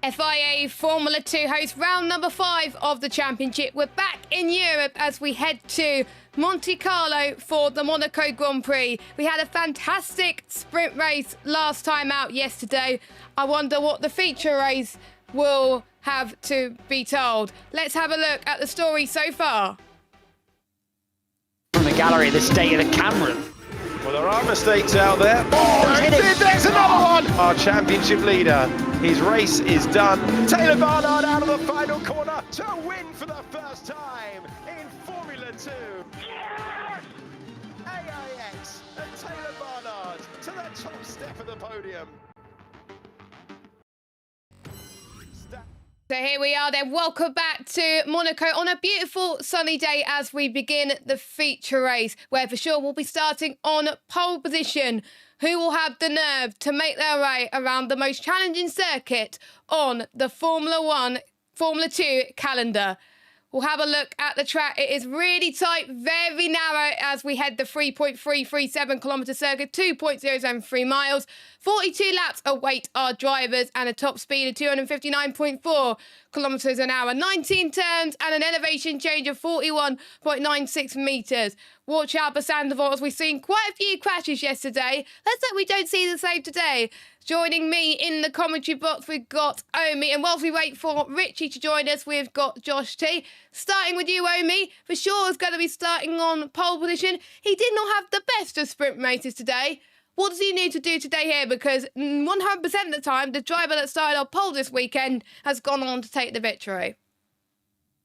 FIA Formula 2 hosts round number 5 of the championship. We're back in Europe as we head to Monte Carlo for the Monaco Grand Prix. We had a fantastic sprint race last time out yesterday. I wonder what the feature race will have to be told. Let's have a look at the story so far. From the gallery, the state of the camera. Well, there are mistakes out there. Oh, there's another one! Our championship leader, his race is done. Taylor Barnard out of the final corner to win for the first time in Formula 2. Yes! AIX and Taylor Barnard to the top step of the podium. So here we are then. Welcome back to Monaco on a beautiful sunny day as we begin the feature race, where for sure we'll be starting on pole position. Who will have the nerve to make their way around the most challenging circuit on the Formula 2 calendar? We'll have a look at the track. It is really tight, very narrow as we head the 3.337 kilometre circuit, 2.073 miles. 42 laps await our drivers and a top speed of 259.4 kilometres an hour. 19 turns and an elevation change of 41.96 metres. Watch out for Sandoval as we've seen quite a few crashes yesterday. Let's hope we don't see the same today. Joining me in the commentary box, we've got Omi. And whilst we wait for Richie to join us, we've got Josh T. Starting with you, Omi. For sure is going to be starting on pole position. He did not have the best of sprint races today. What does he need to do today here? Because 100% of the time, the driver that started on pole this weekend has gone on to take the victory.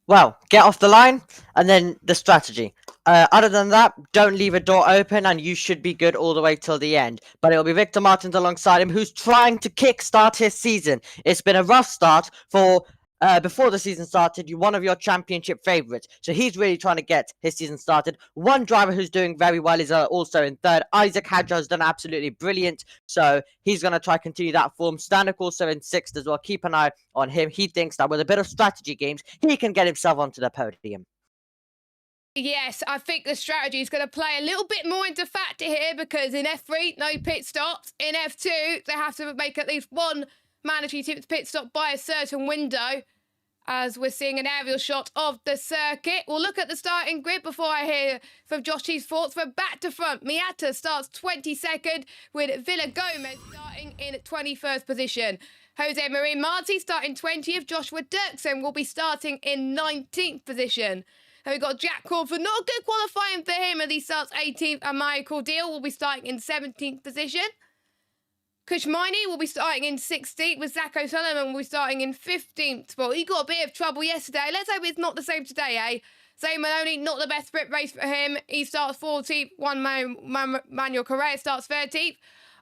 Well, get off the line and then the strategy. Other than that, don't leave a door open and you should be good all the way till the end. But it'll be Victor Martins alongside him who's trying to kickstart his season. It's been a rough start for... before the season started, you're one of your championship favourites. So he's really trying to get his season started. One driver who's doing very well is also in third. Isaac Hadjar has done absolutely brilliant. So he's going to try to continue that form. Stanek also in sixth as well. Keep an eye on him. He thinks that with a bit of strategy games, he can get himself onto the podium. Yes, I think the strategy is going to play a little bit more into factor here because in F3, no pit stops. In F2, they have to make at least one mandatory pit stop by a certain window, as we're seeing an aerial shot of the circuit. We'll look at the starting grid before I hear from Josh T's thoughts. From back to front, Miata starts 22nd with Villa Gomez starting in 21st position. Jose Maria Marti starting 20th. Joshua Dirksen will be starting in 19th position. And we've got Jack Crawford, not a good qualifying for him, and he starts 18th. And Michael Deal will be starting in 17th position. Kushmini will be starting in 16th, with Zach O'Sullivan will be starting in 15th spot. He got a bit of trouble yesterday. Let's hope it's not the same today, eh? Zane Maloney, not the best sprint race for him. He starts 14th. Manuel Correa starts 13th.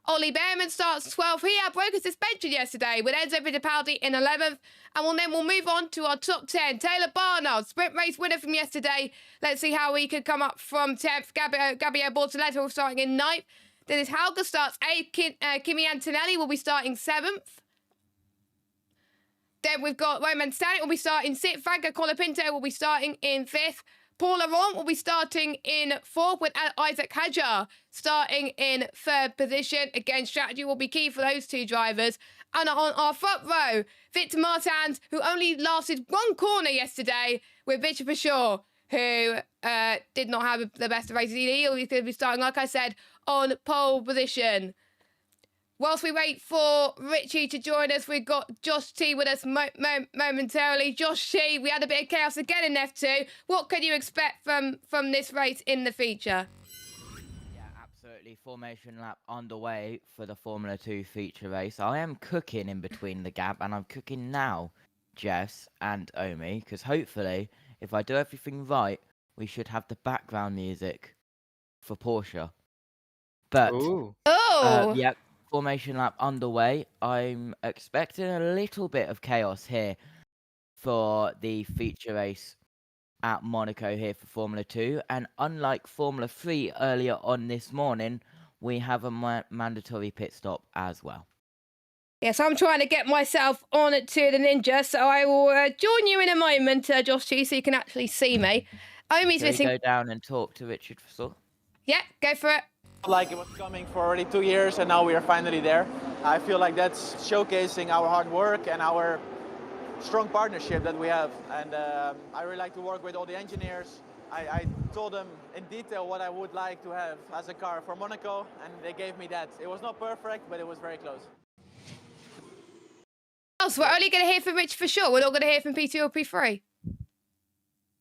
Ollie Behrman starts 12th. He broke a suspension yesterday with Enzo Fittipaldi in 11th. And then we'll move on to our top 10. Taylor Barnard, sprint race winner from yesterday. Let's see how he could come up from 10th. Gabriel Bortoleto starting in 9th. Dennis Hauger starts 8th. Kimi Antonelli will be starting 7th. Then we've got Roman Stanek will be starting 6th. Franco Colapinto will be starting in 5th. Paul Laurent will be starting in 4th, with Isaac Hadjar starting in 3rd position. Again, strategy will be key for those two drivers. And on our front row, Victor Martins, who only lasted one corner yesterday, with Victor Pashore, who did not have the best of races. He's going to be starting, like I said, on pole position. Whilst we wait for Richie to join us, we've got Josh T with us momentarily. Josh T, we had a bit of chaos again in F2. What can you expect from this race in the feature? Yeah, absolutely. Formation lap underway for the Formula 2 feature race. I am cooking in between the gap, and I'm cooking now, Jess and Omi, because hopefully, if I do everything right, we should have the background music for Porsche. But, yeah. Formation lap underway. I'm expecting a little bit of chaos here for the feature race at Monaco here for Formula 2. And unlike Formula 3 earlier on this morning, we have a mandatory pit stop as well. Yes, I'm trying to get myself on to the Ninja, so I will join you in a moment, Josh G, so you can actually see me. Omi's Shall we missing. go down and talk to Richard Fussell? Yeah, go for it. Like it was coming for already 2 years and now we are finally there. I feel like that's showcasing our hard work and our strong partnership that we have. And I really like to work with all the engineers. I told them in detail what I would like to have as a car for Monaco, and they gave me that. It was not perfect, but it was very close. Oh, so we're only going to hear from Rich for sure. We're not going to hear from P2 or P3.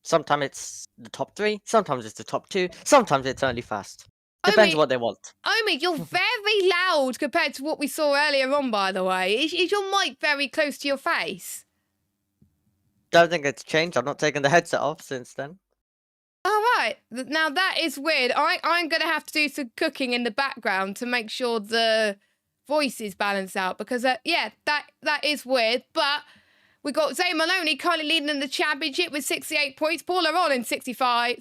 Sometimes it's the top 3, sometimes it's the top 2, sometimes it's only fast. Depends what they want. Omi, you're very loud compared to what we saw earlier on, by the way. Is your mic very close to your face? Don't think it's changed. I've not taken the headset off since then. All right. Now, that is weird. I'm going to have to do some cooking in the background to make sure the voice is balanced out because, yeah, that is weird. But we got Zane Maloney currently leading in the championship with 68 points. Paul Aron in 65.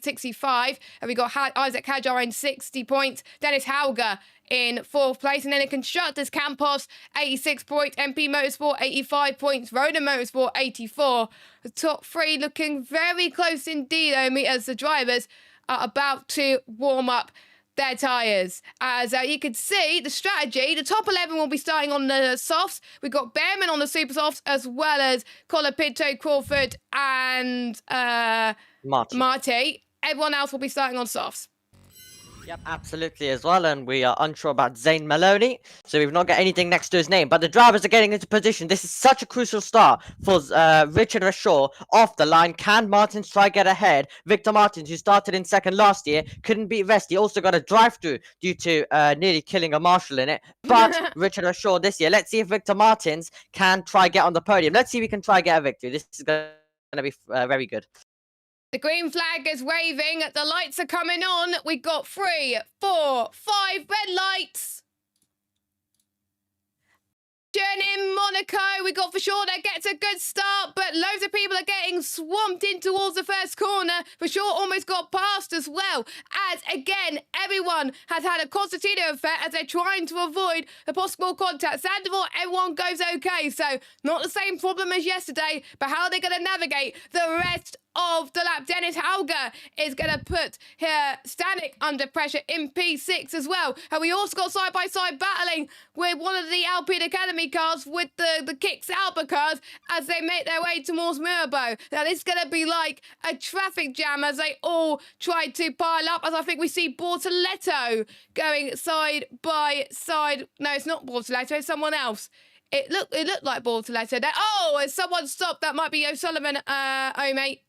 And we got Isaac Hajar in 60 points. Dennis Hauger in 4th place. And then in Constructors, Campos, 86 points. MP Motorsport, 85 points. Ronan Motorsport, 84. The top 3 looking very close indeed, Omi, as the drivers are about to warm up their tyres. As you can see, the strategy, the top 11 will be starting on the softs. We've got Behrman on the super softs, as well as Colapinto, Crawford, and Marty. Everyone else will be starting on softs. Yep, absolutely as well, and we are unsure about Zane Maloney, so we've not got anything next to his name, but the drivers are getting into position. This is such a crucial start for Richard Rashaw off the line. Can Martins try get ahead? Victor Martins, who started in 2nd last year, couldn't beat Vest. He also got a drive-through due to nearly killing a marshal in it, but Richard Rashaw this year. Let's see if Victor Martins can try get on the podium. Let's see if he can try get a victory. This is going to be very good. The green flag is waving. The lights are coming on. We got 3, 4, 5 red lights. In Monaco, we got for sure that gets a good start, but loads of people are getting swamped in towards the first corner. For sure, almost got past as well. As again, everyone has had a concertina effect as they're trying to avoid the possible contact. Sandoval, everyone goes okay, so not the same problem as yesterday, but how are they going to navigate the rest of the lap? Dennis Hauger is going to put Stanek under pressure in P6 as well. And we also got side-by-side battling with one of the Alpine Academy cars with the Kicks Alba cars as they make their way towards Mirabeau. Now, this is going to be like a traffic jam as they all try to pile up, as I think we see Bortoletto going side by side. No, it's not Bortoletto, it's someone else. It looked like Bortoletto there. Oh, and someone stopped. That might be O'Sullivan, mate.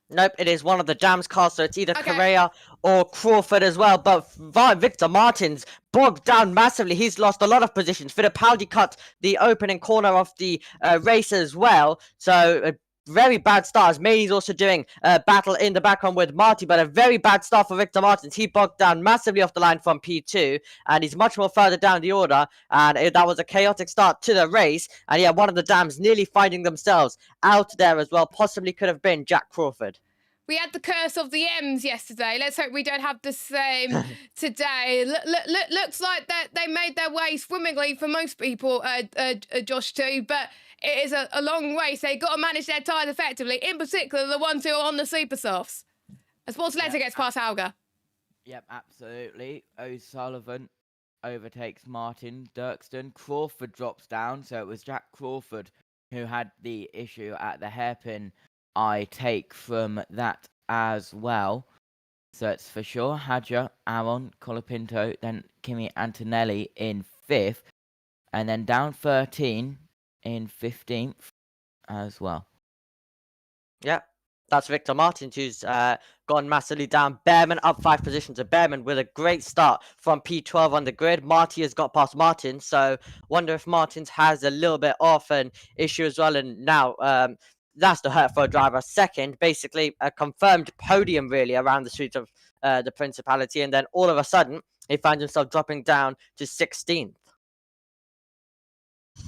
Nope, it is one of the Jams cars, so it's either Correa or Crawford as well. But Victor Martins bogged down massively. He's lost a lot of positions. Fittipaldi cut the opening corner of the race as well. So a very bad start. As May's also doing a battle in the background with Marty, but a very bad start for Victor Martins. He bogged down massively off the line from P2, and he's much more further down the order. And that was a chaotic start to the race. And yeah, one of the Dams nearly finding themselves out there as well. Possibly could have been Jack Crawford. We had the curse of the M's yesterday. Let's hope we don't have the same today. Looks like that they made their way swimmingly for most people, Josh, too. But it is a long race. They've got to manage their tyres effectively, in particular the ones who are on the super softs. As Bortoletto gets past Hauger. Yep, absolutely. O'Sullivan overtakes Martin Dirkston. Crawford drops down, so it was Jack Crawford who had the issue at the hairpin. I take from that as well. So it's for sure Hadja, Aaron, Colapinto, then Kimi Antonelli in 5th. And then down 13 in 15th as well. Yeah, that's Victor Martins, who's gone massively down. Behrman up 5 positions. So Behrman with a great start from P12 on the grid. Marty has got past Martins, so wonder if Martins has a little bit off an issue as well. And now that's the hurt for a driver. Second, basically a confirmed podium really around the streets of the Principality, and then all of a sudden he finds himself dropping down to 16th.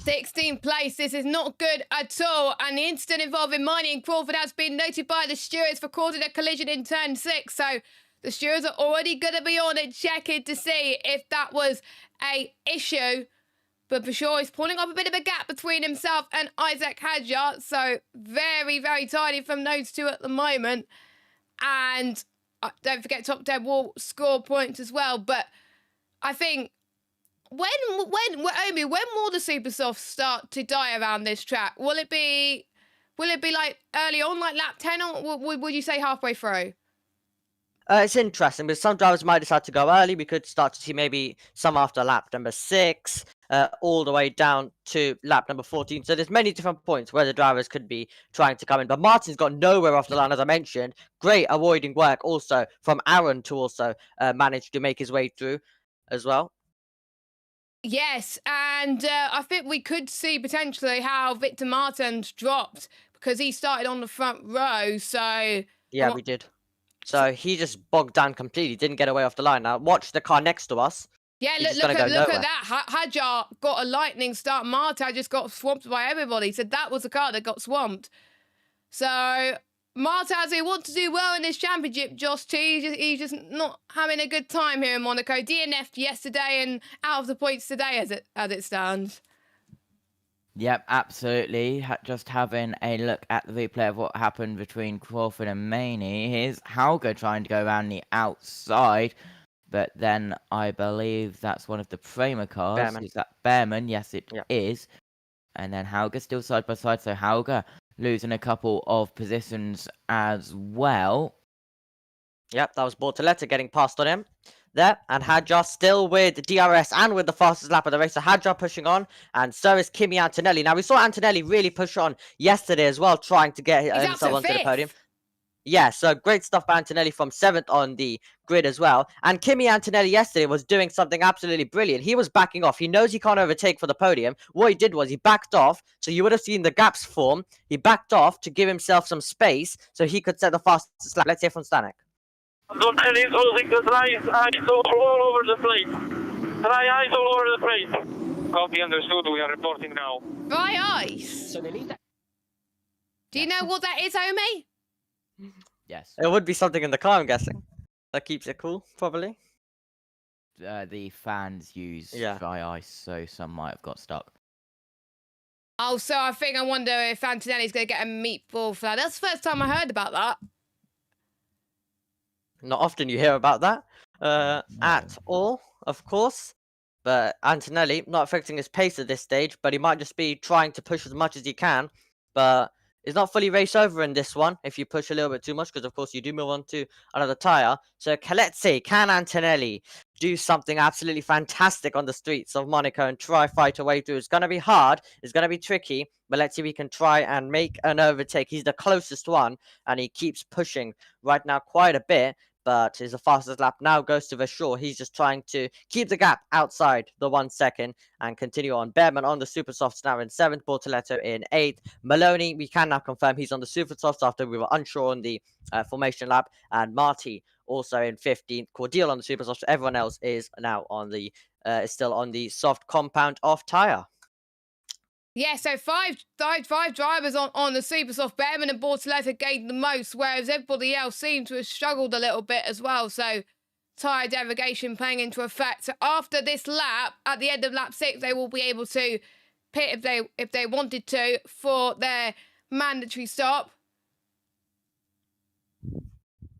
16th place. This is not good at all. And the incident involving Marty and Crawford has been noted by the stewards for causing a collision in turn 6. So The stewards are already going to be on it, checking to see if that was a issue. But for sure, he's pulling up a bit of a gap between himself and Isaac Hadjar. So very, very tiny from those two at the moment. And don't forget Top 10 will score points as well. But I think when will the super softs start to die around this track? Will it be like early on, like lap 10, or would you say halfway through? It's interesting because some drivers might decide to go early. We could start to see maybe some after lap number 6, all the way down to lap number 14. So there's many different points where the drivers could be trying to come in. But Martin's got nowhere off the line, as I mentioned. Great avoiding work also from Aaron to also manage to make his way through as well. Yes, and I think we could see potentially how Victor Martins dropped because he started on the front row. So yeah, we did. So he just bogged down completely, didn't get away off the line. Now watch the car next to us. Yeah, look at that. Hadjar got a lightning start. Marta just got swamped by everybody. So that was the car that got swamped. So Martaz, who wants to do well in this championship, Josh T, he's just not having a good time here in Monaco. DNF'd yesterday and out of the points today as it stands. Yep, absolutely. Just having a look at the replay of what happened between Crawford and Maney. Here's Hauger trying to go around the outside, but then I believe that's one of the Prema cars. Behrman. Is that Behrman? Yes, it is. And then Hauger still side by side, so Hauger losing a couple of positions as well. Yep, that was Bortoletta getting passed on him there, and Hadjar still with DRS and with the fastest lap of the race. So Hadjar pushing on, and so is Kimi Antonelli. Now we saw Antonelli really push on yesterday as well, trying to get himself onto the podium. Yeah, so great stuff by Antonelli from 7th on the grid as well. And Kimi Antonelli yesterday was doing something absolutely brilliant. He was backing off. He knows he can't overtake for the podium. What he did was he backed off, so you would have seen the gaps form. He backed off to give himself some space so he could set the fastest lap. Let's hear from Stanek. Antonelli is losing the eyes all over the place. Dry eyes all over the place. Copy, understood. We are reporting now. Dry ice? So they leave that. Do you know what that is, Omi? Yes. It would be something in the car, I'm guessing. That keeps it cool, probably. The fans use dry ice, so some might have got stuck. Oh, so I wonder if Antonelli's going to get a meatball for that. That's the first time I heard about that. Not often you hear about that at all, of course. But Antonelli, not affecting his pace at this stage, but he might just be trying to push as much as he can. But it's not fully race over in this one if you push a little bit too much, because of course you do move on to another tyre. So let's see, can Antonelli do something absolutely fantastic on the streets of Monaco and try fight a way through? It's going to be hard, it's going to be tricky, but let's see if he can try and make an overtake. He's the closest one, and he keeps pushing right now quite a bit. But his fastest lap now goes to Verschoor. He's just trying to keep the gap outside the 1 second and continue on. Behrman on the super softs now in 7th. Bortoletto in 8th. Maloney, we can now confirm he's on the super softs after we were unsure on the formation lap. And Marty also in 15th. Cordial on the super softs. Everyone else is now on the still on the soft compound off tyre. Yeah, so five drivers on the super soft. Behrman and Bortoletta gained the most, whereas everybody else seemed to have struggled a little bit as well. So tyre derogation playing into effect. So after this lap, at the end of lap 6, they will be able to pit if they wanted to for their mandatory stop.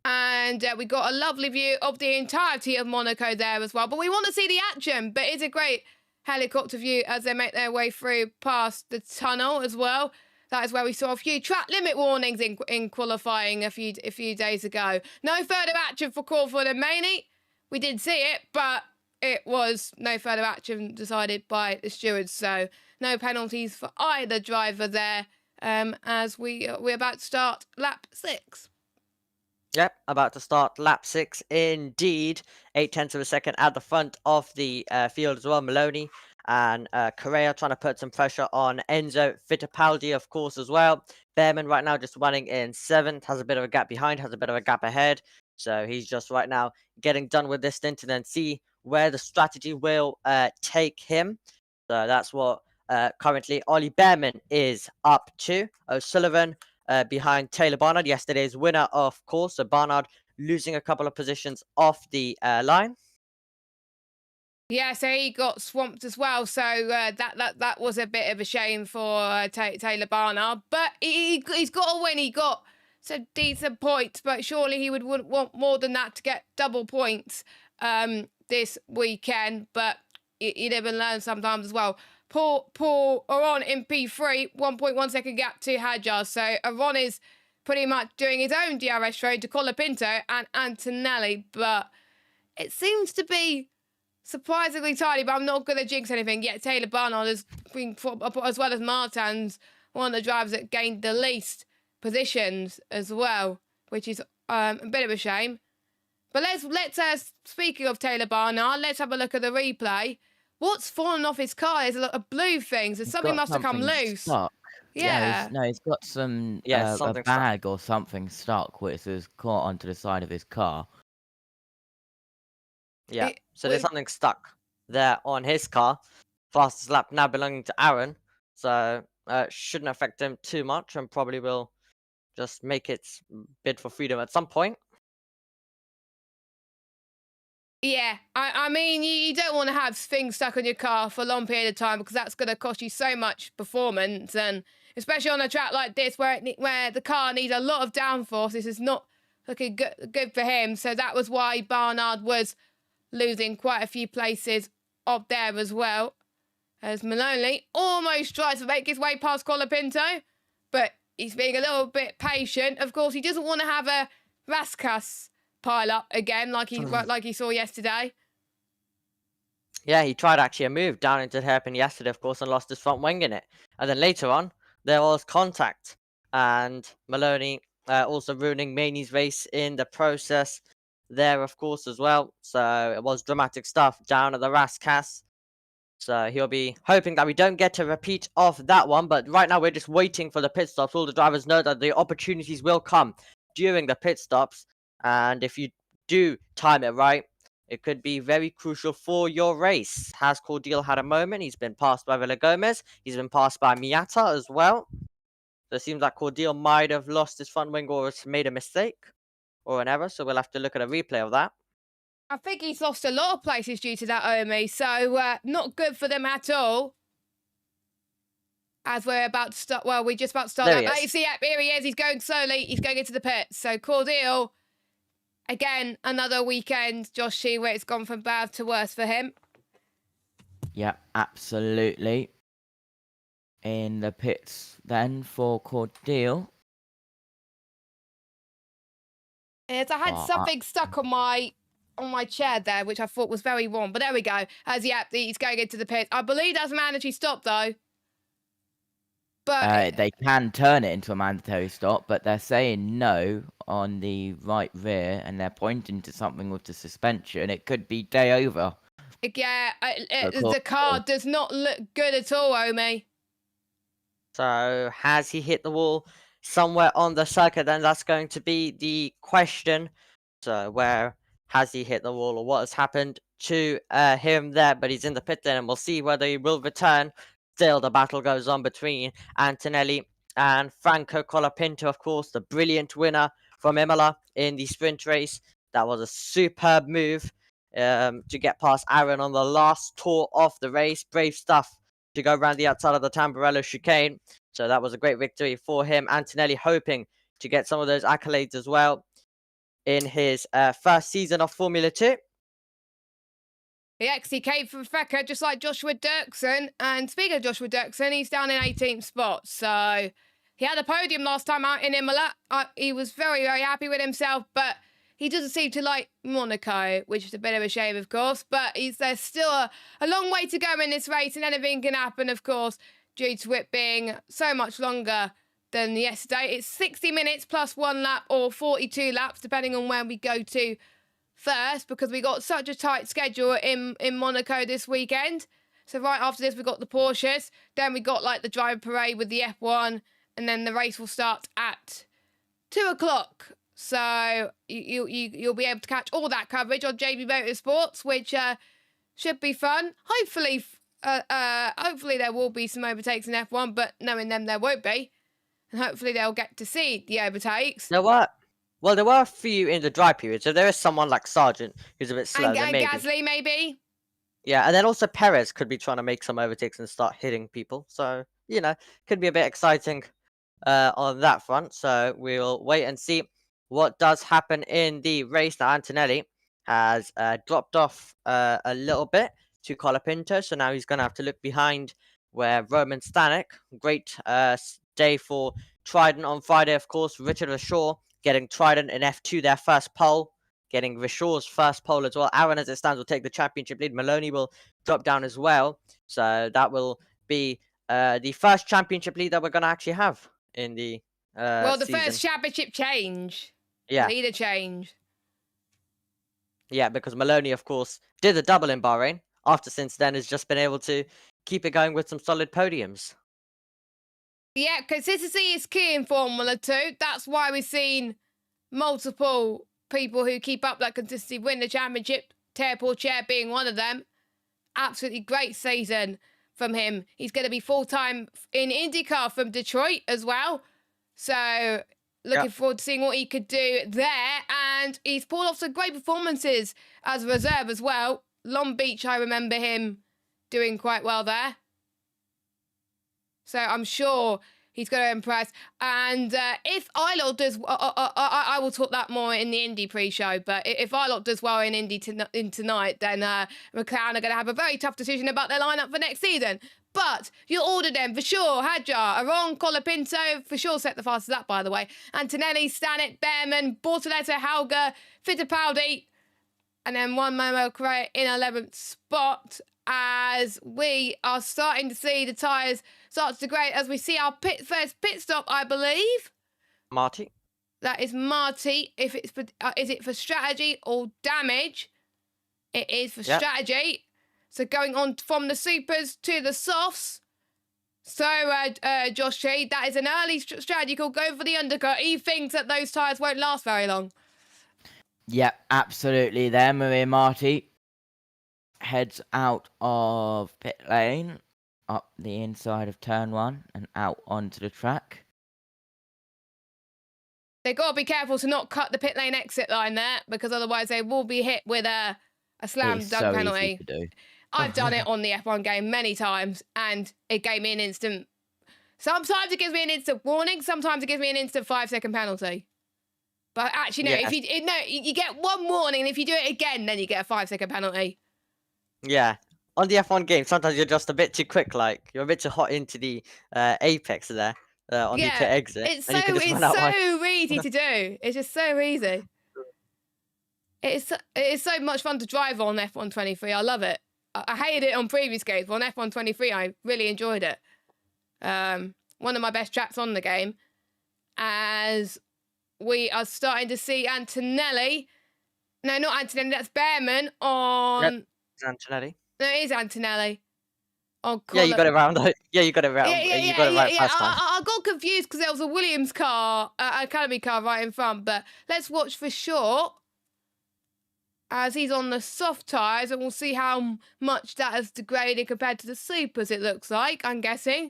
And we got a lovely view of the entirety of Monaco there as well. But we want to see the action. But it's a great helicopter view as they make their way through past the tunnel as well. That is where we saw a few track limit warnings in qualifying a few days ago. No further action for Crawford and Maney. We did see it, but it was no further action decided by the stewards. So no penalties for either driver there as we're about to start lap 6. Yep, about to start lap 6 indeed. 0.8 of a second at the front of the field as well. Maloney and Correa trying to put some pressure on Enzo Fittipaldi, of course, as well. Behrman right now just running in 7th, has a bit of a gap behind, has a bit of a gap ahead. So he's just right now getting done with this stint and then see where the strategy will take him. So that's what currently Ollie Behrman is up to. O'Sullivan behind Taylor Barnard, yesterday's winner, of course. So Barnard losing a couple of positions off the line. Yeah, so he got swamped as well. So that was a bit of a shame for Taylor Barnard. But he's got a win. He got some decent points, but surely he would want more than that to get double points this weekend. But you never learn sometimes as well. Paul Aron in P3, 1.1 second gap to Hadjar. So Aron is pretty much doing his own DRS trade to Colapinto and Antonelli. But it seems to be surprisingly tidy, but I'm not going to jinx anything. Yet Taylor Barnard has been, as well as Martins, one of the drivers that gained the least positions as well, which is a bit of a shame. But let's speaking of Taylor Barnard, let's have a look at the replay. What's fallen off his car? There's a lot of blue things. There's something must have come loose. Stuck. Yeah. He's got some Yeah, a bag or something stuck, which is caught onto the side of his car. Yeah, so there's something stuck there on his car. Fastest lap now belonging to Aaron, so shouldn't affect him too much, and probably will just make its bid for freedom at some point. Yeah, I mean, you don't want to have things stuck on your car for a long period of time because that's going to cost you so much performance, and especially on a track like this where the car needs a lot of downforce. This is not looking good for him, so that was why Barnard was losing quite a few places up there as well. As Maloney almost tries to make his way past Colapinto, but he's being a little bit patient. Of course, he doesn't want to have a Raskas pile up again like he saw yesterday. Yeah, he tried actually a move down into the hairpin yesterday, of course, and lost his front wing in it. And then later on, there was contact, and Maloney also ruining Maney's race in the process there, of course, as well. So it was dramatic stuff down at the Raskas. So he'll be hoping that we don't get a repeat of that one. But right now, we're just waiting for the pit stops. All the drivers know that the opportunities will come during the pit stops. And if you do time it right, it could be very crucial for your race. Has Cordial had a moment? He's been passed by Villa Gomez. He's been passed by Miata as well. So it seems like Cordial might have lost his front wing or has made a mistake or an error. So we'll have to look at a replay of that. I think he's lost a lot of places due to that, Omi. So not good for them at all. As we're about to start, well, we're just about to start There that. he is. See, here he is. He's going slowly. He's going into the pit. So Cordial, again, another weekend. Josh Shee, where it's gone from bad to worse for him. Yeah, absolutely. In the pits then for Cordial. Yes, I had something stuck on my chair there, which I thought was very warm. But there we go. He's going into the pit. I believe that's a mandatory stop, though. But They can turn it into a mandatory stop, but they're saying no on the right rear, and they're pointing to something with the suspension. It could be day over. yeah, the car does not look good at all, Omi. So has he hit the wall somewhere on the circuit? Then that's going to be the question. So where has he hit the wall, or what has happened to him there? But he's in the pit then, and we'll see whether he will return. Still, the battle goes on between Antonelli and Franco Colapinto, of course, the brilliant winner from Imola in the sprint race. That was a superb move to get past Aaron on the last tour of the race. Brave stuff to go around the outside of the Tamburello chicane. So that was a great victory for him. Antonelli hoping to get some of those accolades as well in his first season of Formula 2. Yes, he came from Fecker, just like Joshua Dirksen. And speaking of Joshua Dirksen, he's down in 18th spot. So he had a podium last time out in Imola. He was very, very happy with himself, but he doesn't seem to like Monaco, which is a bit of a shame, of course. But there's still a long way to go in this race, and anything can happen, of course, due to it being so much longer than yesterday. It's 60 minutes plus 1 lap, or 42 laps, depending on where we go to first, because we got such a tight schedule in Monaco this weekend. So right after this, we got the Porsches. Then we got like the driver parade with the F1, and then the race will start at 2 o'clock. So you'll be able to catch all that coverage on JBMotorsports, which should be fun. Hopefully there will be some overtakes in F1, but knowing them, there won't be. And hopefully they'll get to see the overtakes. You know what? Well, there were a few in the dry period, so there is someone like Sargent who's a bit slow. Then And maybe. Gasly, maybe. Yeah, and then also Perez could be trying to make some overtakes and start hitting people. So, could be a bit exciting on that front. So we'll wait and see what does happen in the race. Now, Antonelli has dropped off a little bit to Colapinto. So now he's going to have to look behind where Roman Stanek, great day for Trident on Friday, of course. Richard Rashaw getting Trident in F2, their first pole. Getting Rashaw's first pole as well. Aaron, as it stands, will take the championship lead. Maloney will drop down as well. So that will be the first championship lead that we're going to actually have in the Well, the season. first championship change. Yeah. Leader change. Yeah, because Maloney, of course, did a double in Bahrain. After since then has just been able to keep it going with some solid podiums. Yeah, consistency is key in Formula 2. That's why we've seen multiple people who keep up that consistency win the championship. Terry Chair being one of them. Absolutely great season from him. He's going to be full-time in IndyCar from Detroit as well. So looking forward to seeing what he could do there. And he's pulled off some great performances as a reserve as well. Long Beach, I remember him doing quite well there. So I'm sure he's going to impress. And if Ilott does, I will talk that more in the Indy pre-show. But if Ilott does well in Indy tonight, then McLaren are going to have a very tough decision about their lineup for next season. But you'll order them for sure. Hadjar, Aron, Colapinto, for sure set the fastest lap, by the way. Antonelli, Stanek, Behrman, Bortoleto, Hauger, Fittipaldi, and then one Momo Correa in 11th spot. As we are starting to see the tyres start to degrade, as we see our first pit stop, I believe. Marty. That is Marty. If it's for, is it for strategy or damage? It is for strategy. So going on from the supers to the softs. So, Josh Tree, that is an early strategy called go for the undercut. He thinks that those tyres won't last very long. Yep, absolutely there. Maria Marty heads out of pit lane, up the inside of turn 1 and out onto the track. They've got to be careful to not cut the pit lane exit line there, because otherwise they will be hit with a slam dunk penalty. Easy to do. I've done it on the F1 game many times, and it gave me an instant... Sometimes it gives me an instant warning, sometimes it gives me an instant 5-second penalty. But actually, no, if you get one warning, and if you do it again, then you get a 5-second penalty. Yeah. On the F1 game, sometimes you're just a bit too quick, like, you're a bit too hot into the apex there, on the pit exit. It's so easy to do. It's just so easy. It is so much fun to drive on F1 23. I love it. I hated it on previous games, but on F1 23, I really enjoyed it. One of my best tracks on the game. As we are starting to see Antonelli. No, not Antonelli, that's Behrman on... Yep, it's Antonelli. No, it is Antonelli. On Yeah, you got it round. Yeah, you got it round. Yeah, you got it right first time. I got confused because there was a Williams car, Academy car right in front. But let's watch for sure. As he's on the soft tyres, and we'll see how much that has degraded compared to the supers, it looks like, I'm guessing.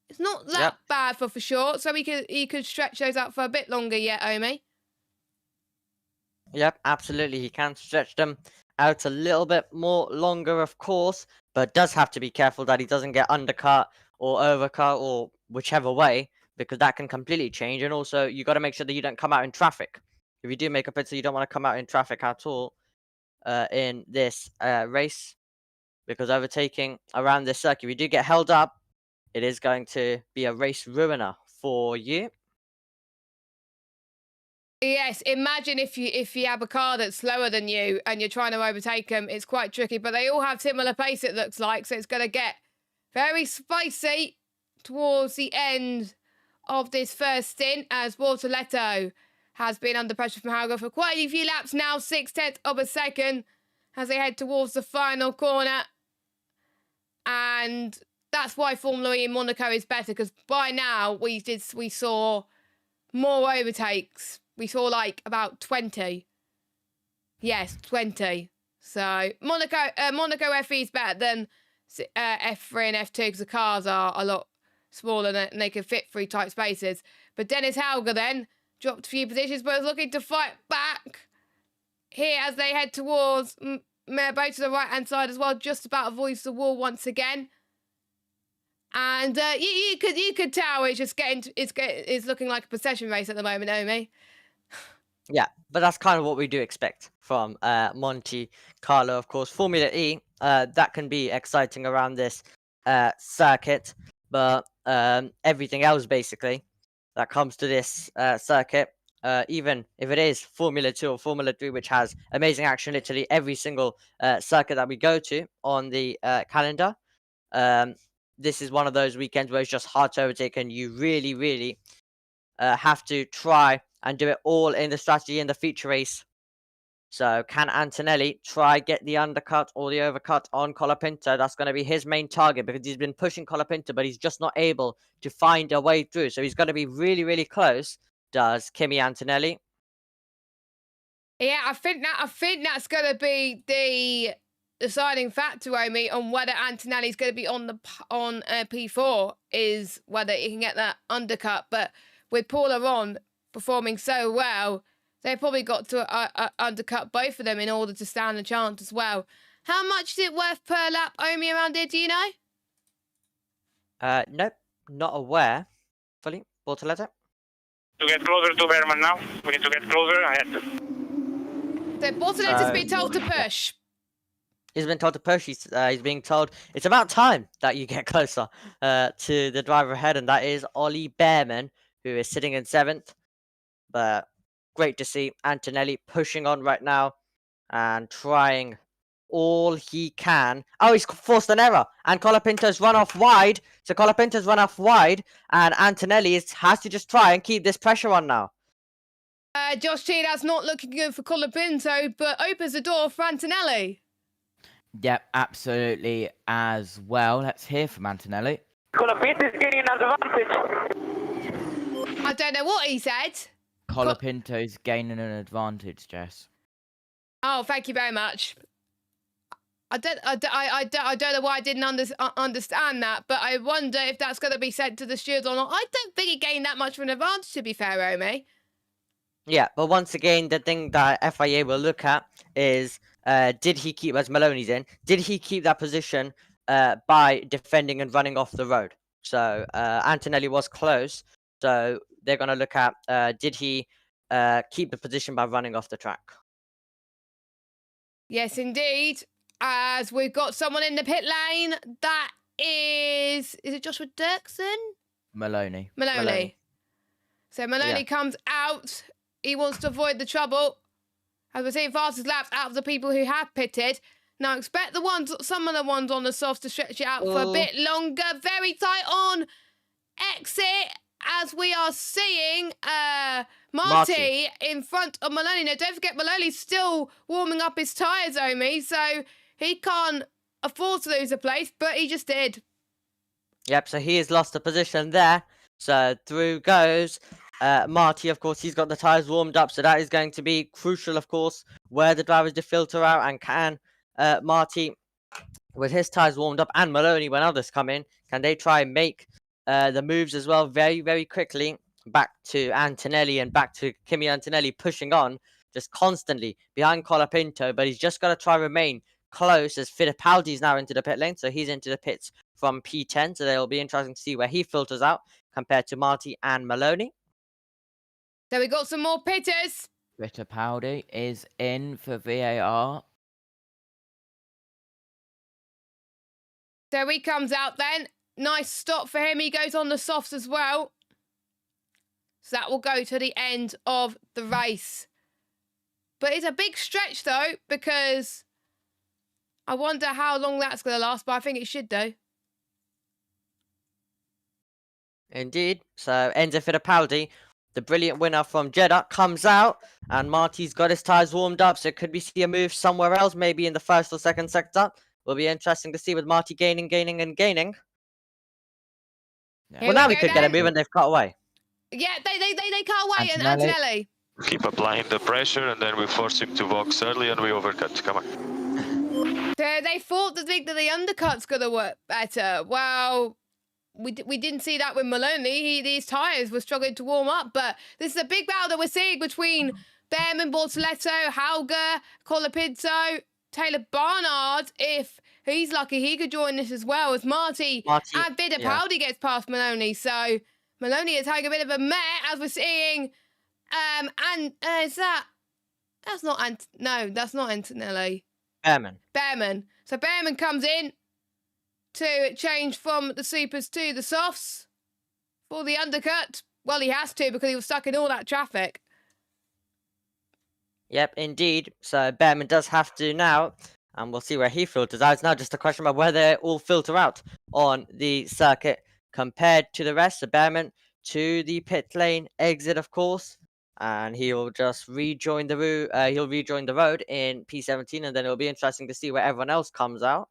It's not that bad for sure, so he could stretch those out for a bit longer yet, Omi. Yep, absolutely. He can stretch them out a little bit more longer, of course, but does have to be careful that he doesn't get undercut or overcut or whichever way, because that can completely change. And also, you got to make sure that you don't come out in traffic. If you do make a pit, so you don't want to come out in traffic at all in this race, because overtaking around this circuit, if you do get held up, it is going to be a race ruiner for you. Yes, imagine if you have a car that's slower than you and you're trying to overtake them. It's quite tricky, but they all have similar pace, it looks like, so it's going to get very spicy towards the end of this first stint, as Bortoleto has been under pressure from Hauger for quite a few laps now, 0.6 of a second, as they head towards the final corner. And that's why Formula E in Monaco is better, because by now we saw more overtakes. We saw like about 20. Yes, 20. So Monaco FE is better than F3 and F2 because the cars are a lot smaller and they can fit through tight spaces. But Dennis Hauger then dropped a few positions, but is looking to fight back here as they head towards Mirabo to the right-hand side as well, just about avoids the wall once again. And you could tell it's just it's looking like a possession race at the moment, Omi. Yeah, but that's kind of what we do expect from Monte Carlo, of course. Formula E, that can be exciting around this circuit, but everything else basically that comes to this circuit, even if it is Formula 2 or Formula 3, which has amazing action literally every single circuit that we go to on the calendar, this is one of those weekends where it's just hard to overtake, and you really, really have to try and do it all in the strategy in the feature race. So can Antonelli try get the undercut or the overcut on Colapinto? That's going to be his main target, because he's been pushing Colapinto, but he's just not able to find a way through. So he's got to be really, really close. Does Kimi Antonelli? Yeah, I think that's going to be the deciding factor, Omi, on whether Antonelli's going to be on P4, is whether he can get that undercut. But with Paula on performing so well, they probably got to undercut both of them in order to stand a chance as well. How much is it worth per lap, Omi, around here? Do you know? Nope, not aware. Fully, Bortoleto. To get closer to Berman now. We need to get closer ahead. So Bortoletto's been told to push. He's been told to push. He's being told it's about time that you get closer to the driver ahead, and that is Ollie Behrman, who is sitting in 7th. But great to see Antonelli pushing on right now and trying all he can. Oh, he's forced an error, and Colapinto's run off wide. So Colapinto's run off wide, and Antonelli has to just try and keep this pressure on now. Josh T, that's not looking good for Colapinto, but opens the door for Antonelli. Yep, absolutely as well. Let's hear from Antonelli. Colapinto is getting an advantage. I don't know what he said. Colapinto's gaining an advantage, Jess. Oh, thank you very much. I don't know why I didn't understand that, but I wonder if that's going to be sent to the stewards or not. I don't think he gained that much of an advantage, to be fair, Omi. Yeah, but once again, the thing that FIA will look at is, did he keep, as Maloney's in, did he keep that position by defending and running off the road? So Antonelli was close, so they're going to look at, did he keep the position by running off the track? Yes, indeed. As we've got someone in the pit lane, that is it Joshua Dirksen? Maloney. So Maloney comes out. He wants to avoid the trouble. As we're seeing fastest laps out of the people who have pitted. Now expect some of the ones on the softs to stretch it out for a bit longer. Very tight on exit, as we are seeing Marty in front of Maloney. Now don't forget, Maloney's still warming up his tyres, Omi, so he can't afford to lose a place, but he just did. Yep, so he has lost a position there. So through goes Marty. Of course, he's got the tyres warmed up, so that is going to be crucial, of course, where the drivers do filter out. And can Marty, with his tyres warmed up, and Maloney when others come in, can they try and make the moves as well very, very quickly back to Antonelli and back to Kimi Antonelli, pushing on just constantly behind Colapinto, but he's just got to try and remain close, as Fittipaldi's now into the pit lane, so he's into the pits from P10, so it'll be interesting to see where he filters out compared to Marty and Maloney. So we got some more pitters. Fittipaldi is in for VAR. So he comes out then. Nice stop for him. He goes on the softs as well. So that will go to the end of the race. But it's a big stretch though, because I wonder how long that's going to last, but I think it should do. Indeed. So Enzo Fittipaldi, the brilliant winner from Jeddah, comes out, and Marty's got his tyres warmed up, so could we see a move somewhere else, maybe in the first or second sector? Will be interesting to see with Marty gaining. Yeah. Well, now we could get a move, and they've cut away. Yeah, they cut away, and Antonelli. Antonelli. Keep applying the pressure, and then we force him to box early, and we overcut. Come on. So they thought that the undercut's going to work better. Well, we didn't see that with Maloney. His tyres were struggling to warm up. But this is a big battle that we're seeing between Behrman, Bortoleto, Hauger, Colapinto, Taylor Barnard. If he's lucky, he could join this as well as Marty and Fittipaldi gets past Maloney. So Maloney is having a bit of a meh as we're seeing. Is that... That's not Antonelli. Behrman. So Behrman comes in to change from the supers to the softs for the undercut. Well, he has to because he was stuck in all that traffic. Yep, indeed. So Behrman does have to now, and we'll see where he filters out. It's now just a question about whether they all filter out on the circuit compared to the rest. So Behrman to the pit lane exit, of course. And he'll just rejoin the road in P17, and then it'll be interesting to see where everyone else comes out.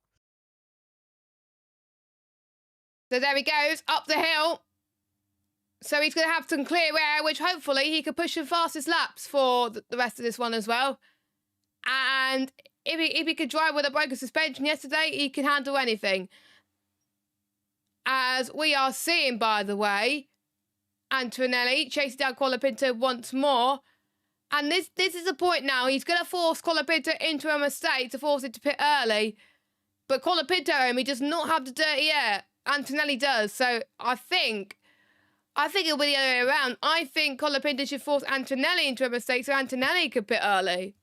So there he goes, up the hill. So he's going to have some clear air, which hopefully he could push the fastest laps for the rest of this one as well. And if he could drive with a broken suspension yesterday, he can handle anything. As we are seeing, by the way, Antonelli chasing down Colapinto once more. And this is the point now. He's going to force Colapinto into a mistake to force it to pit early. But Colapinto, he does not have the dirty air. Antonelli does. So I think it'll be the other way around. I think Colapinto should force Antonelli into a mistake so Antonelli could pit early.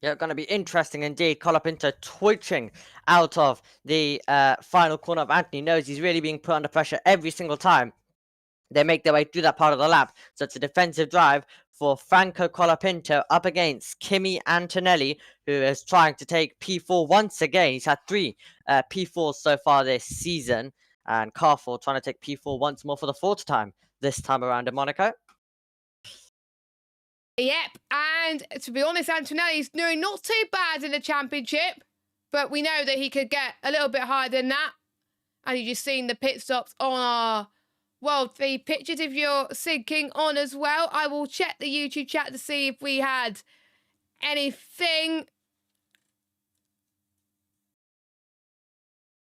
Yeah, going to be interesting indeed. Colapinto twitching out of the final corner of Anthony. Knows he's really being put under pressure every single time they make their way through that part of the lap. So it's a defensive drive for Franco Colapinto up against Kimi Antonelli, who is trying to take P4 once again. He's had 3 P4s so far this season. And Carfor trying to take P4 once more for the 4th time this time around in Monaco. Yep, and to be honest, Antonelli's doing not too bad in the championship, but we know that he could get a little bit higher than that. And you've just seen the pit stops on our World Feed pictures. If you're syncing on as well, I will check the YouTube chat to see if we had anything.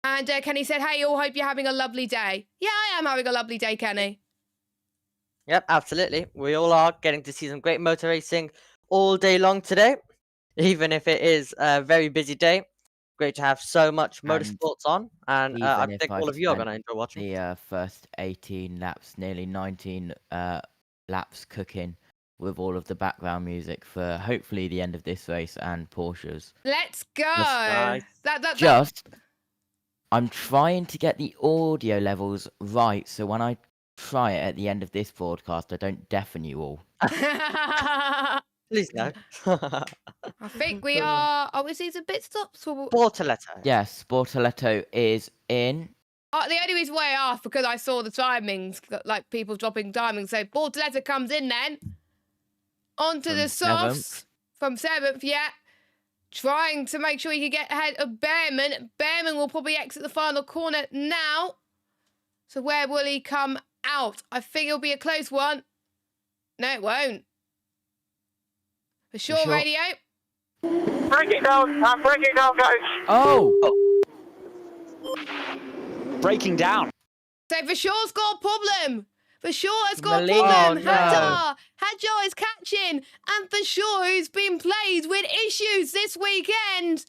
And Kenny said, hey, all hope you're having a lovely day. Yeah, I am having a lovely day, Kenny. Yep, absolutely. We all are getting to see some great motor racing all day long today, even if it is a very busy day. Great to have so much motorsports on, and I think all of you are going to enjoy watching. The first 18 laps, nearly 19 laps cooking with all of the background music for hopefully the end of this race and Porsches. Let's go. Nice. I'm trying to get the audio levels right, so when I try it at the end of this broadcast, I don't deafen you all. Please no. I think we are... Oh, is these a pit stops? Bortoleto. Yes, Bortoleto is in. The only reason why I asked, because I saw the timings, like people dropping timings. So Bortoleto comes in then. Onto the softs. From 7th, yeah. Trying to make sure he can get ahead of Behrman. Behrman will probably exit the final corner now. So where will he come out? I think it'll be a close one. No, it won't. For sure, radio. Break it down. I'm breaking down, guys. Oh! Breaking down. So for sure's got a problem. For sure has got a Malina. problem. Oh, no. Hadjar is catching. And for sure who's been plagued with issues this weekend.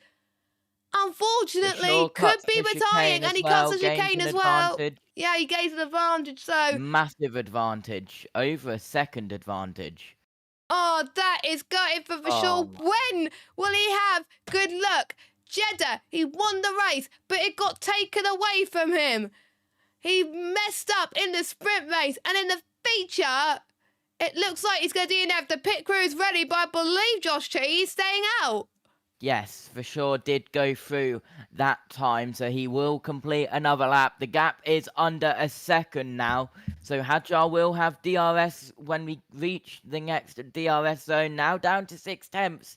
Unfortunately, could be retiring. And he cuts the chicane as well. Advantage. Yeah, he gains an advantage. So Massive advantage. Over a second advantage. oh, that is gutting for sure. When will he have good luck? Jeddah, he won the race, but it got taken away from him. He messed up in the sprint race, and in the feature, it looks like he's going to DNF. The pit crew is ready, but I believe Josh T is staying out. Yes, for sure did go through that time, so he will complete another lap. The gap is under a second now, so Hadjar will have DRS when we reach the next DRS zone, now down to 6 tenths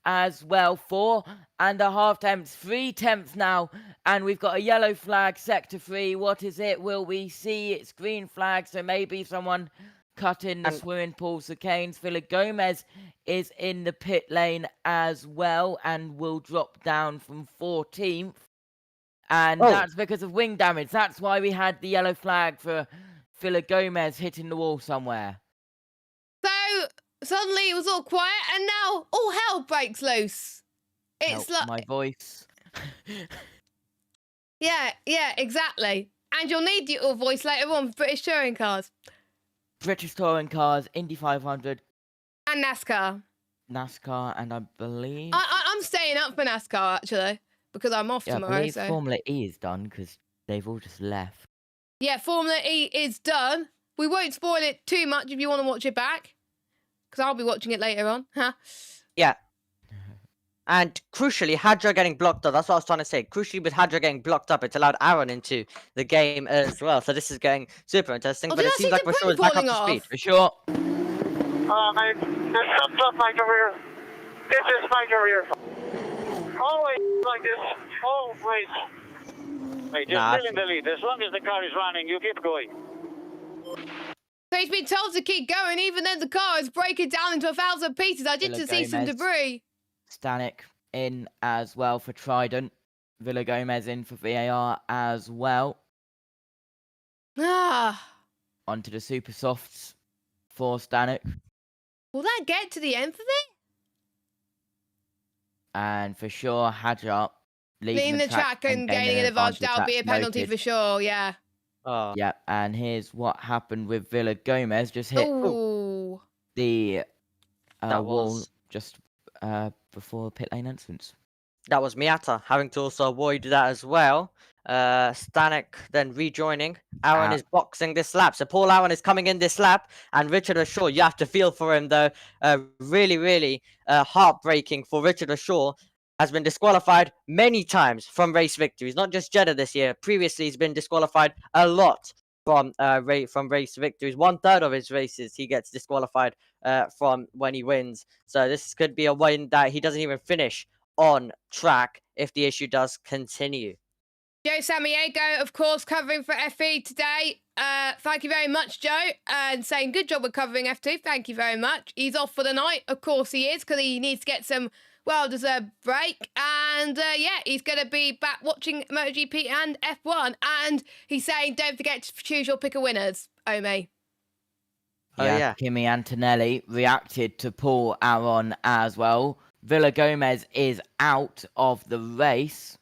as well. 4.5 tenths, 3 tenths now, and we've got a yellow flag, sector 3. What is it? Will we see? It's green flag, so maybe someone cut in the swimming pool. So Keynes Villa Gomez is in the pit lane as well and will drop down from 14th And Oh. that's because of wing damage. That's why we had the yellow flag for Villa Gomez hitting the wall somewhere. So suddenly it was all quiet, and now all hell breaks loose. It's Help like, my voice. yeah, exactly. And you'll need your voice later on for British touring cars British touring cars, Indy 500, and NASCAR. NASCAR, and I believe... I'm staying up for NASCAR actually because I'm off yeah, I tomorrow. believe So Formula E is done because they've all just left. yeah, Formula E is done. We won't spoil it too much if you want to watch it back, because I'll be watching it later on. Huh? Yeah. And crucially, Hadra getting blocked up. That's what I was trying to say. Crucially, with Hadra getting blocked up, it's allowed Aaron into the game as well. So this is going super interesting. Oh, but did it I seems see like the Rashur is brim back up falling to off? speed. For sure. Mate, just thumbs up my career. This is my career. Always like this. Always. Mate, you're Nah, still in the lead. As long as the car is running, you keep going. So he's been told to keep going, even though the car is breaking down into 1,000 pieces. I did Villa just see some Gomez. debris. Stanek in as well for Trident. Villa Gomez in for VAR as well. Ah, Onto the super softs for Stanek. will that get to the end for me? And for sure, Hadjar Leaving the track and gaining an advantage, that would be a penalty for sure, yeah. Oh. Yeah, and here's what happened with Villa Gomez. Just hit Ooh. the That wall was- just before pit lane entrance. That was Miata having to also avoid that as well. Stanek then rejoining. Aaron is boxing this lap. So Paul Aaron is coming in this lap. And Richard Ashaw, you have to feel for him though. Really heartbreaking for Richard Ashaw. Has been disqualified many times from race victories. Not just Jeddah this year. Previously, he's been disqualified a lot from race victories. 1/3 of his races he gets disqualified from when he wins. So this could be a win that he doesn't even finish on track if the issue does continue. Joe Samiego, of course, covering for FE today. Thank you very much, Joe, and saying good job with covering F2. Thank you very much. He's off for the night. Of course he is, because he needs to get some well-deserved break. And yeah, he's going to be back watching MotoGP and F1. And he's saying, don't forget to choose your pick of winners, Omi. Oh, yeah. Kimi Antonelli reacted to Paul Aaron as well. Villa Gomez is out of the race.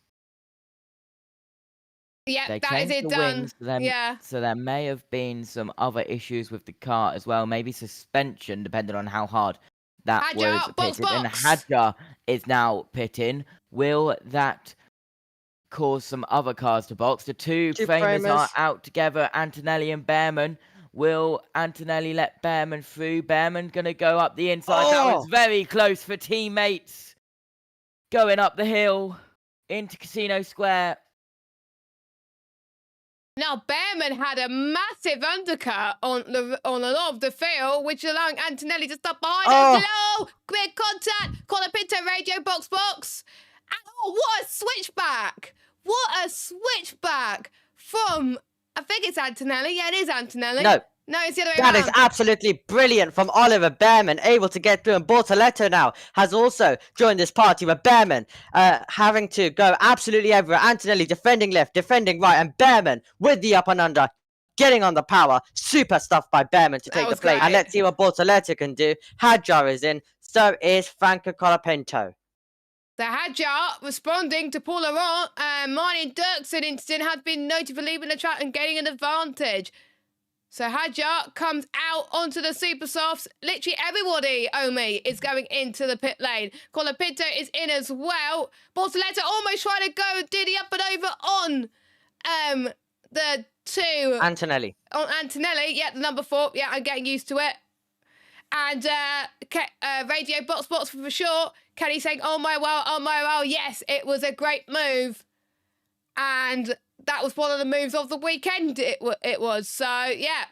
Yeah, They that is changed it the done. wings, so Yeah. So there may have been some other issues with the car as well. Maybe suspension, depending on how hard that Hadjar, was box, pitted. And box. Hadjar is now pitting. Will that cause some other cars to box? The two framers are out together, Antonelli and Behrman. Will Antonelli let Behrman through? Behrman going to go up the inside. That was very close for teammates. Going up the hill into Casino Square. Now, Behrman had a massive undercut on a lot of the field, which allowing Antonelli to stop behind him. Low, quick contact, Colapinto radio box. And oh, what a switchback! What a switchback from, I think it's Antonelli. Yeah, it is Antonelli. No, it's the other way around. That is absolutely brilliant from Oliver Behrman, able to get through. And Bortoletto now has also joined this party with Behrman having to go absolutely everywhere. Antonelli defending left, defending right, and Behrman with the up and under, getting on the power. Super stuff by Behrman to take the plate. Great. And let's see what Bortoletto can do. Hadjar is in, so is Franco Colapinto. The Hadjar responding to Paul Laurent and Martin Dirksen incident has been noted for leaving the track and gaining an advantage. So Hadjar comes out onto the super softs. Literally everybody, Omi, is going into the pit lane. Colapinto is in as well. Bortoletto almost trying to go did the up and over on the two. Antonelli. On Antonelli, yeah, the number 4. Yeah, I'm getting used to it. And radio box for sure. Kenny saying, oh my wow, yes, it was a great move. And that was one of the moves of the weekend, it was. So, yeah.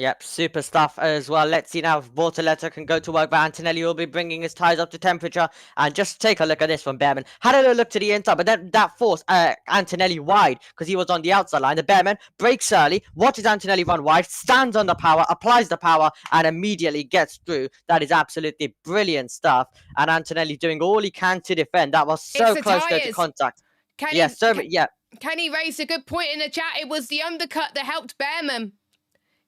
Yep, super stuff as well. Let's see now if Bortoleto can go to work, but Antonelli will be bringing his tyres up to temperature. And just take a look at this from Behrman. Had a little look to the inside, but then that forced Antonelli wide because he was on the outside line. The Behrman breaks early, watches Antonelli run wide, stands on the power, applies the power, and immediately gets through. That is absolutely brilliant stuff. And Antonelli doing all he can to defend. That was so close to tyres. contact. Kenny, Yeah, yeah. Kenny raised a good point in the chat. It was the undercut that helped Behrman.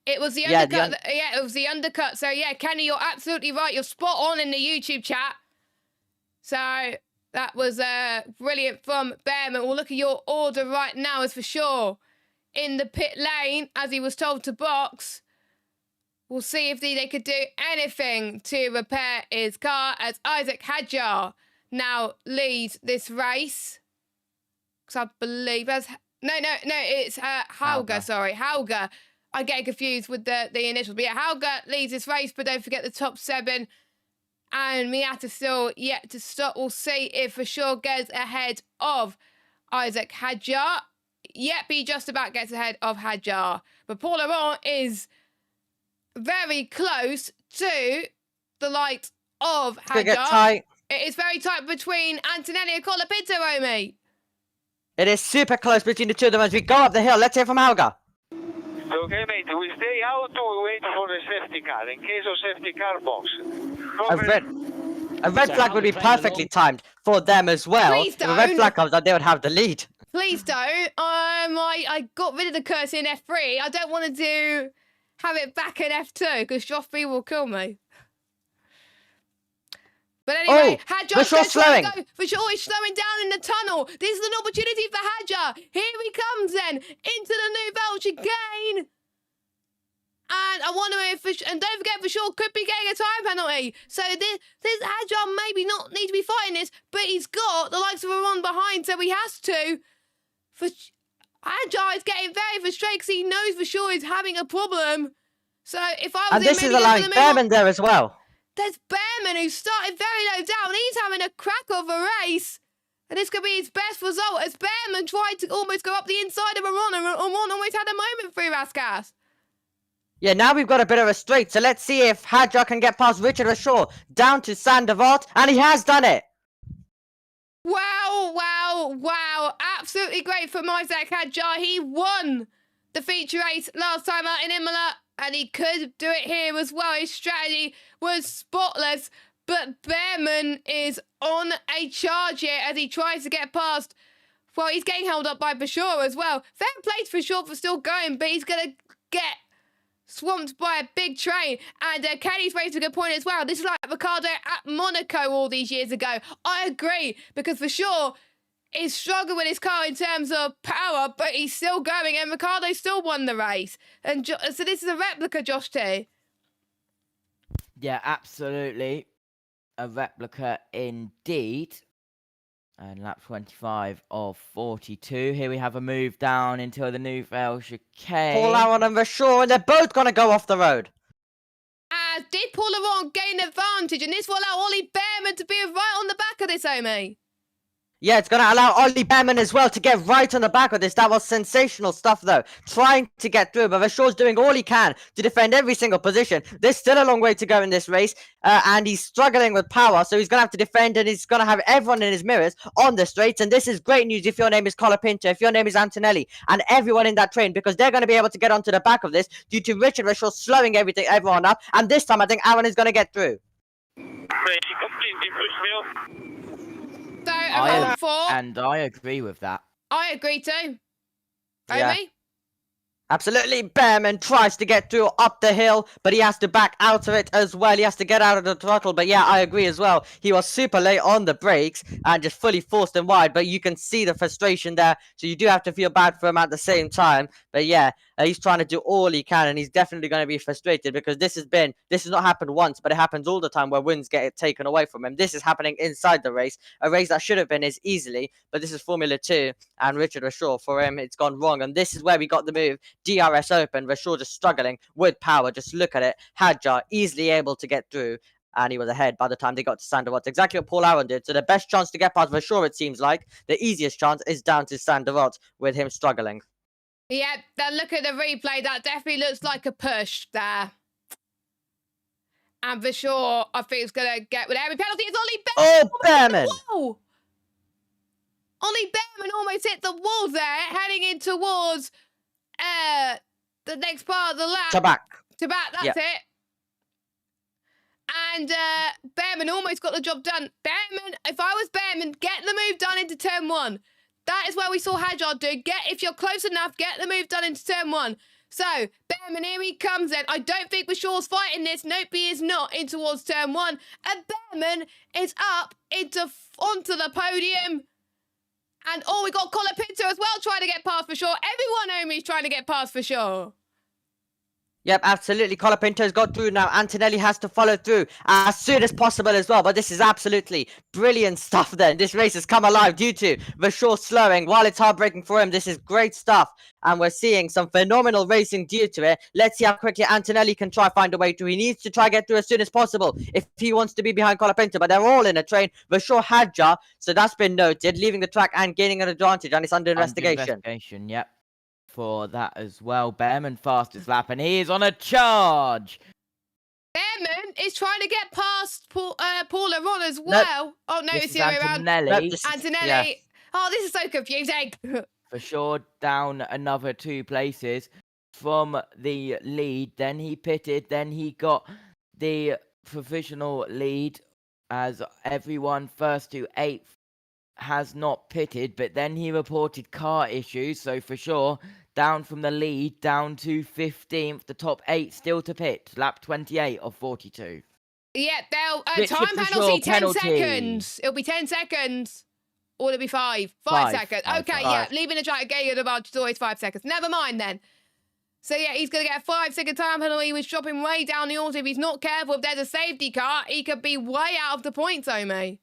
It was the Yeah, undercut. Yeah, it was the undercut. So, yeah, Kenny, you're absolutely right. You're spot on in the YouTube chat. So, that was brilliant from Behrman. We'll look at your order right now, as for sure. In the pit lane, as he was told to box. We'll see if they could do anything to repair his car, as Isaac Hadjar now leads this race. Because I believe that's... No, it's Hauger, sorry. Hauger. I get confused with the initials. But yeah, Hauger leads this race, but don't forget the top 7. And Miata still yet to stop. We'll see if for sure gets ahead of Isaac Hadjar. Yep, he just about gets ahead of Hadjar. But Paul Laurent is very close to the likes of Hadjar. It is very tight between Antonelli and Colapinto, Omi. It is super close between the two of them as we go up the hill. Let's hear from Hauger. Okay, mate, we stay out or we wait for the safety car in case of safety car box. A red flag would be perfectly timed for them as well. Please If a red flag comes out, they would have the lead. Please don't. I got rid of the curse in F3. I don't want to have it back in F2 because Joffrey will kill me. But anyway, Hadjar's slowing. For sure, he's slowing down in the tunnel. This is an opportunity for Hadjar. Here he comes then into the Nouvelle chicane. And I wonder if, and don't forget, for sure could be getting a time penalty. So this Hadjar maybe not need to be fighting this, but he's got the likes of Aron behind, so he has to. Hadjar is getting very frustrated because he knows for sure he's having a problem. So if I was and this is allowing Behrman there as well. There's Behrman who started very low down. He's having a crack of a race. And this could be his best result as Behrman tried to almost go up the inside of Aron. And Aron almost had a moment through Raskas. Yeah, now we've got a bit of a straight. So let's see if Hadjar can get past Richard Rashaw down to Sandevart. And he has done it. Wow. Absolutely great from Isaac Hadjar. He won the feature race last time out in Imola. And he could do it here as well. His strategy was spotless. But Behrman is on a charge here as he tries to get past. Well, he's getting held up by Bashor as well. Fair play to Bashor for still going, but he's going to get swamped by a big train. And Kenny's raised a good point as well. This is like Ricciardo at Monaco all these years ago. I agree, because Bashor is struggling with his car in terms of power, but he's still going, and Ricciardo still won the race. And so this is a replica, Josh T. Yeah, absolutely. A replica indeed. And lap 25 of 42. Here we have a move down into the Nouvelle chicane. Paul Aron and Rashaw, and they're both going to go off the road. Did Paul Laurent gain advantage? And this will allow Ollie Behrman to be right on the back of this, Omi. Yeah, it's going to allow Ollie Behrman as well to get right on the back of this. That was sensational stuff, though. Trying to get through, but Rashaw's doing all he can to defend every single position. There's still a long way to go in this race, and he's struggling with power, so he's going to have to defend, and he's going to have everyone in his mirrors on the straights, and this is great news if your name is Colapinto, if your name is Antonelli, and everyone in that train, because they're going to be able to get onto the back of this due to Richard Rashaw slowing everyone up, and this time I think Aaron is going to get through. So, and I agree with that. I agree too. Yeah. Omi? Absolutely, Behrman tries to get through up the hill, but he has to back out of it as well. He has to get out of the throttle, but yeah, I agree as well. He was super late on the brakes and just fully forced them wide, but you can see the frustration there, so you do have to feel bad for him at the same time. But yeah, he's trying to do all he can, and he's definitely going to be frustrated because this has not happened once, but it happens all the time where wins get taken away from him. This is happening inside the race, a race that should have been as easily, but this is Formula 2, and Richard Rashaw, for him, it's gone wrong, and this is where we got the move. DRS open, Rashaw just struggling with power. Just look at it. Hadjar easily able to get through, and he was ahead by the time they got to Sandevart. Exactly what Paul Aron did. So the best chance to get past Rashaw, it seems like, the easiest chance is down to Sandevart with him struggling. Yeah, then look at the replay. That definitely looks like a push there. And for sure, I think it's going to get with every penalty. It's Ollie Behrman. Oh, Behrman! Whoa! Ollie Behrman almost hit the wall there, heading in towards the next part of the lap. To back. To back, that's it. And Behrman almost got the job done. Behrman, if I was Behrman, get the move done into turn 1. That is where we saw Hadjar do. If you're close enough, get the move done into turn 1. So, Behrman, here he comes then. I don't think Bashaw's fighting this. Nope, he is not in towards turn 1. And Behrman is up onto the podium. And, we got Colin Pinto as well trying to get past Bashaw. Everyone, Omi's trying to get past Bashaw. Yep, absolutely. Colapinto's got through now. Antonelli has to follow through as soon as possible as well. But this is absolutely brilliant stuff then. This race has come alive due to Vashaw slowing. While it's heartbreaking for him, this is great stuff. And we're seeing some phenomenal racing due to it. Let's see how quickly Antonelli can try find a way through. He needs to try get through as soon as possible if he wants to be behind Colapinto. But they're all in a train. Vashaw Hadjar, so that's been noted, leaving the track and gaining an advantage. And it's under investigation. Yep. For that as well. Behrman fastest lap, and he is on a charge. Behrman is trying to get past Paula Ron as well. Nope. Oh, no, This it's is the other way around. Antonelli. Antonelli. Yeah. Oh, this is so confusing. For sure, down another 2 places from the lead. Then he pitted. Then he got the provisional lead as everyone first to 8th has not pitted. But then he reported car issues. So for sure, down from the lead, down to 15th. The top 8 still to pit. Lap 28 of 42. Yeah, they'll Richard time for penalty, sure, 10 penalty. seconds. It'll be 10 seconds. Or it'll be 5. 5 seconds. Okay, yeah, leaving the track again at about it's always 5 seconds. Never mind then. So yeah, he's going to get a 5-second time penalty. He was dropping way down the order. If he's not careful, if there's a safety car, he could be way out of the points, Omi.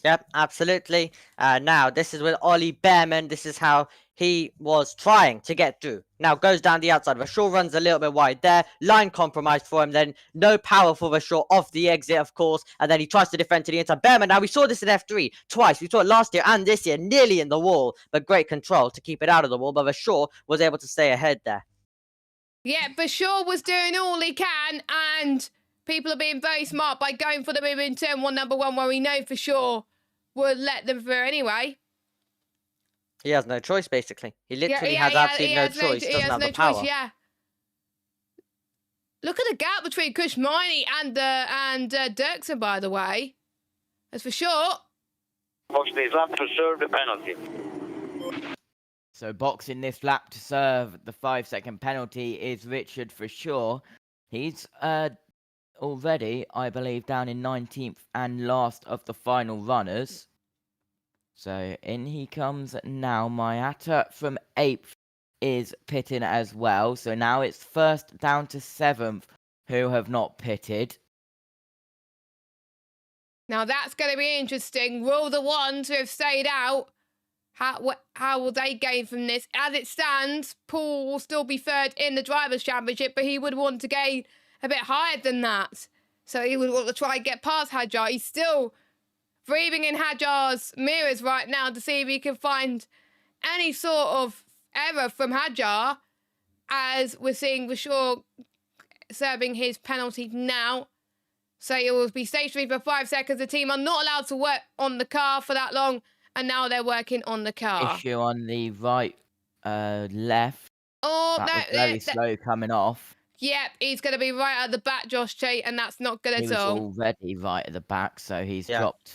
Yep, absolutely. Now, this is with Ollie Behrman. This is how he was trying to get through. Now, goes down the outside. Vashaw runs a little bit wide there. Line compromised for him. Then no power for Vashaw off the exit, of course. And then he tries to defend to the inside. Behrman, now we saw this in F3 twice. We saw it last year and this year, nearly in the wall. But great control to keep it out of the wall. But Vashaw was able to stay ahead there. Yeah, Vashaw was doing all he can. And people are being very smart by going for the move in turn 1, number 1, where we know for sure would let them through anyway. He has no choice, basically. He literally has absolutely no choice. Doesn't have the power. Yeah. Look at the gap between Kushmani and Dirksen, by the way. That's for sure. Boxing this lap to serve the penalty. So boxing this lap to serve the 5-second penalty is Richard for sure. He's already, I believe, down in 19th and last of the final runners. So in he comes now. Mayata from 8th is pitting as well. So now it's first down to 7th who have not pitted. Now that's going to be interesting. Will the ones who have stayed out, how will they gain from this? As it stands, Paul will still be 3rd in the Drivers' Championship, but he would want to gain a bit higher than that. So he would want to try and get past Hadjar. He's still breathing in Hadjar's mirrors right now to see if he can find any sort of error from Hadjar, as we're seeing Vashaw serving his penalty now. So it will be stationary for 5 seconds. The team are not allowed to work on the car for that long, and now they're working on the car. Issue on the right, left. Oh, That was very slow coming off. Yep, he's going to be right at the back, Josh Tate, and that's not good He at was all. already right at the back, so he's dropped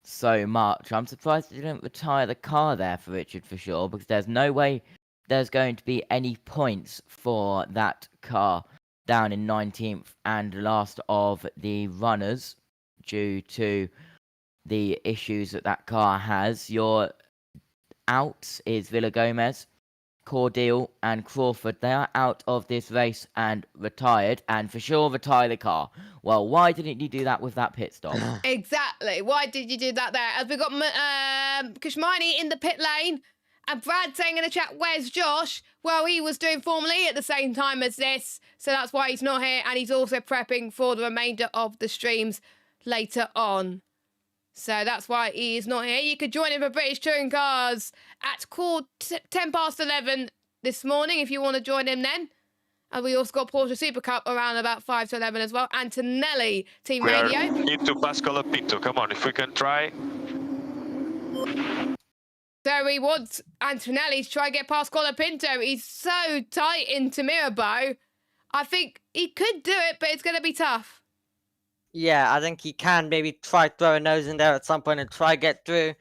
so much. I'm surprised they didn't retire the car there for Richard for sure, because there's no way there's going to be any points for that car down in 19th and last of the runners due to the issues that car has. Your outs is Villa Gomez, Cordial and Crawford. They are out of this race and retired, and for sure retire the car. Well, why didn't you do that with that pit stop? Exactly. Why did you do that there? As we got Kushmani in the pit lane, and Brad saying in the chat, where's Josh? Well, he was doing Formula E at the same time as this, so that's why he's not here, and he's also prepping for the remainder of the streams later on. So that's why he is not here. You could join him for British Touring Cars at 11 this morning if you want to join him then. And we also got Porsche Super Cup around about 5 to 11 as well. Antonelli Team We Radio. are into Pascal Pinto. Come on, if we can try. So we want Antonelli to try and get past Colapinto. He's so tight into Mirabeau. I think he could do it, but it's going to be tough. Yeah, I think he can maybe try throw a nose in there at some point and try get through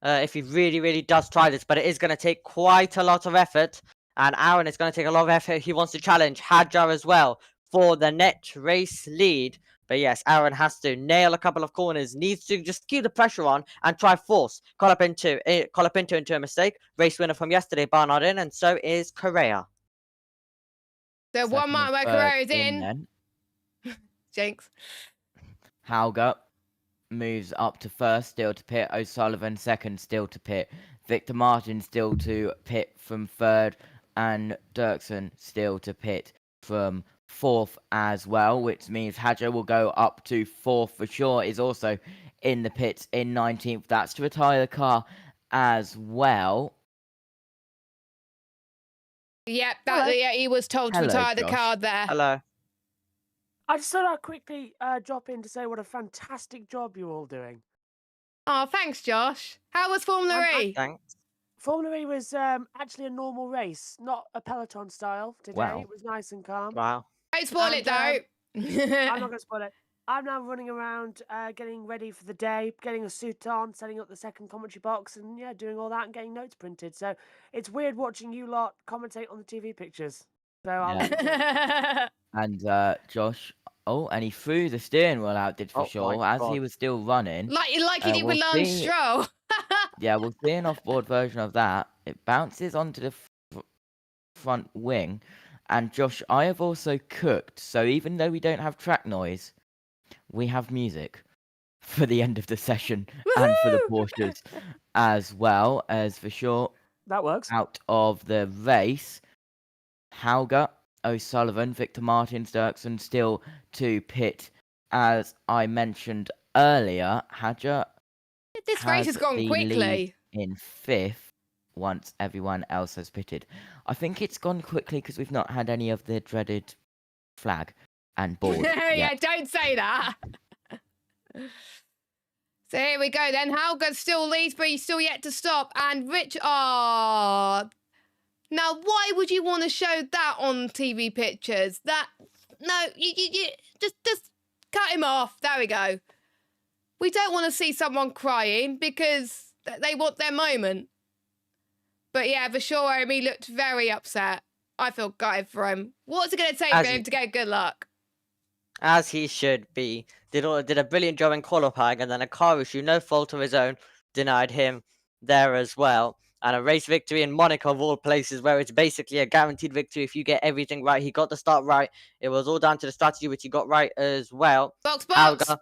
if he really, really does try this. But it is going to take quite a lot of effort. And Aaron is going to take a lot of effort. He wants to challenge Hadjar as well for the net race lead. But yes, Aaron has to nail a couple of corners, needs to just keep the pressure on and try force Colapinto into a mistake. Race winner from yesterday, Barnard in, and so is Correa. So one mark where Correa is in. Then. Jinx. Hauger moves up to first, still to pit. O'Sullivan second, still to pit. Victor Martin still to pit from third. And Dirksen still to pit from fourth as well, which means Hadjar will go up to fourth for sure. Is also in the pits in 19th. That's to retire the car as well. Yep, yeah, he was told to retire the car there. Hello. I just thought I'd quickly drop in to say what a fantastic job you're all doing. Oh, thanks, Josh. How was Formula E? Thanks. Formula E was actually a normal race, not a peloton style today. Wow. It was nice and calm. Wow. Don't spoil it, though. I'm not going to spoil it. I'm now running around getting ready for the day, getting a suit on, setting up the second commentary box, and yeah, doing all that and getting notes printed. So it's weird watching you lot commentate on the TV pictures. So I'll And Josh, and he threw the steering wheel out, did for sure, as he was still running. like he did with Lance Stroll. Yeah, we'll see an off-board version of that. It bounces onto the front wing. And Josh, I have also cooked, so even though we don't have track noise, we have music for the end of the session and for the Porsches as well, as for sure. That works. Out of the race, Hauger, O'Sullivan, Victor Martin, Dirksen still to pit. As I mentioned earlier, Hadjar This race has gone quickly. In fifth, once everyone else has pitted. I think it's gone quickly because we've not had any of the dreaded flag and board. Yeah, don't say that. So here we go then. Hauger still leads, but he's still yet to stop. And Rich, now why would you want to show that on TV pictures? You just cut him off. There we go. We don't want to see someone crying because they want their moment. But yeah, for sure, he looked very upset. I feel gutted for him. What's it going to take for him to get good luck? As he should be. Did a brilliant job in qualifying, and then a car issue, no fault of his own, denied him there as well. And a race victory in Monaco, of all places, where it's basically a guaranteed victory if you get everything right. He got the start right. It was all down to the strategy, which he got right as well. Box. Hauger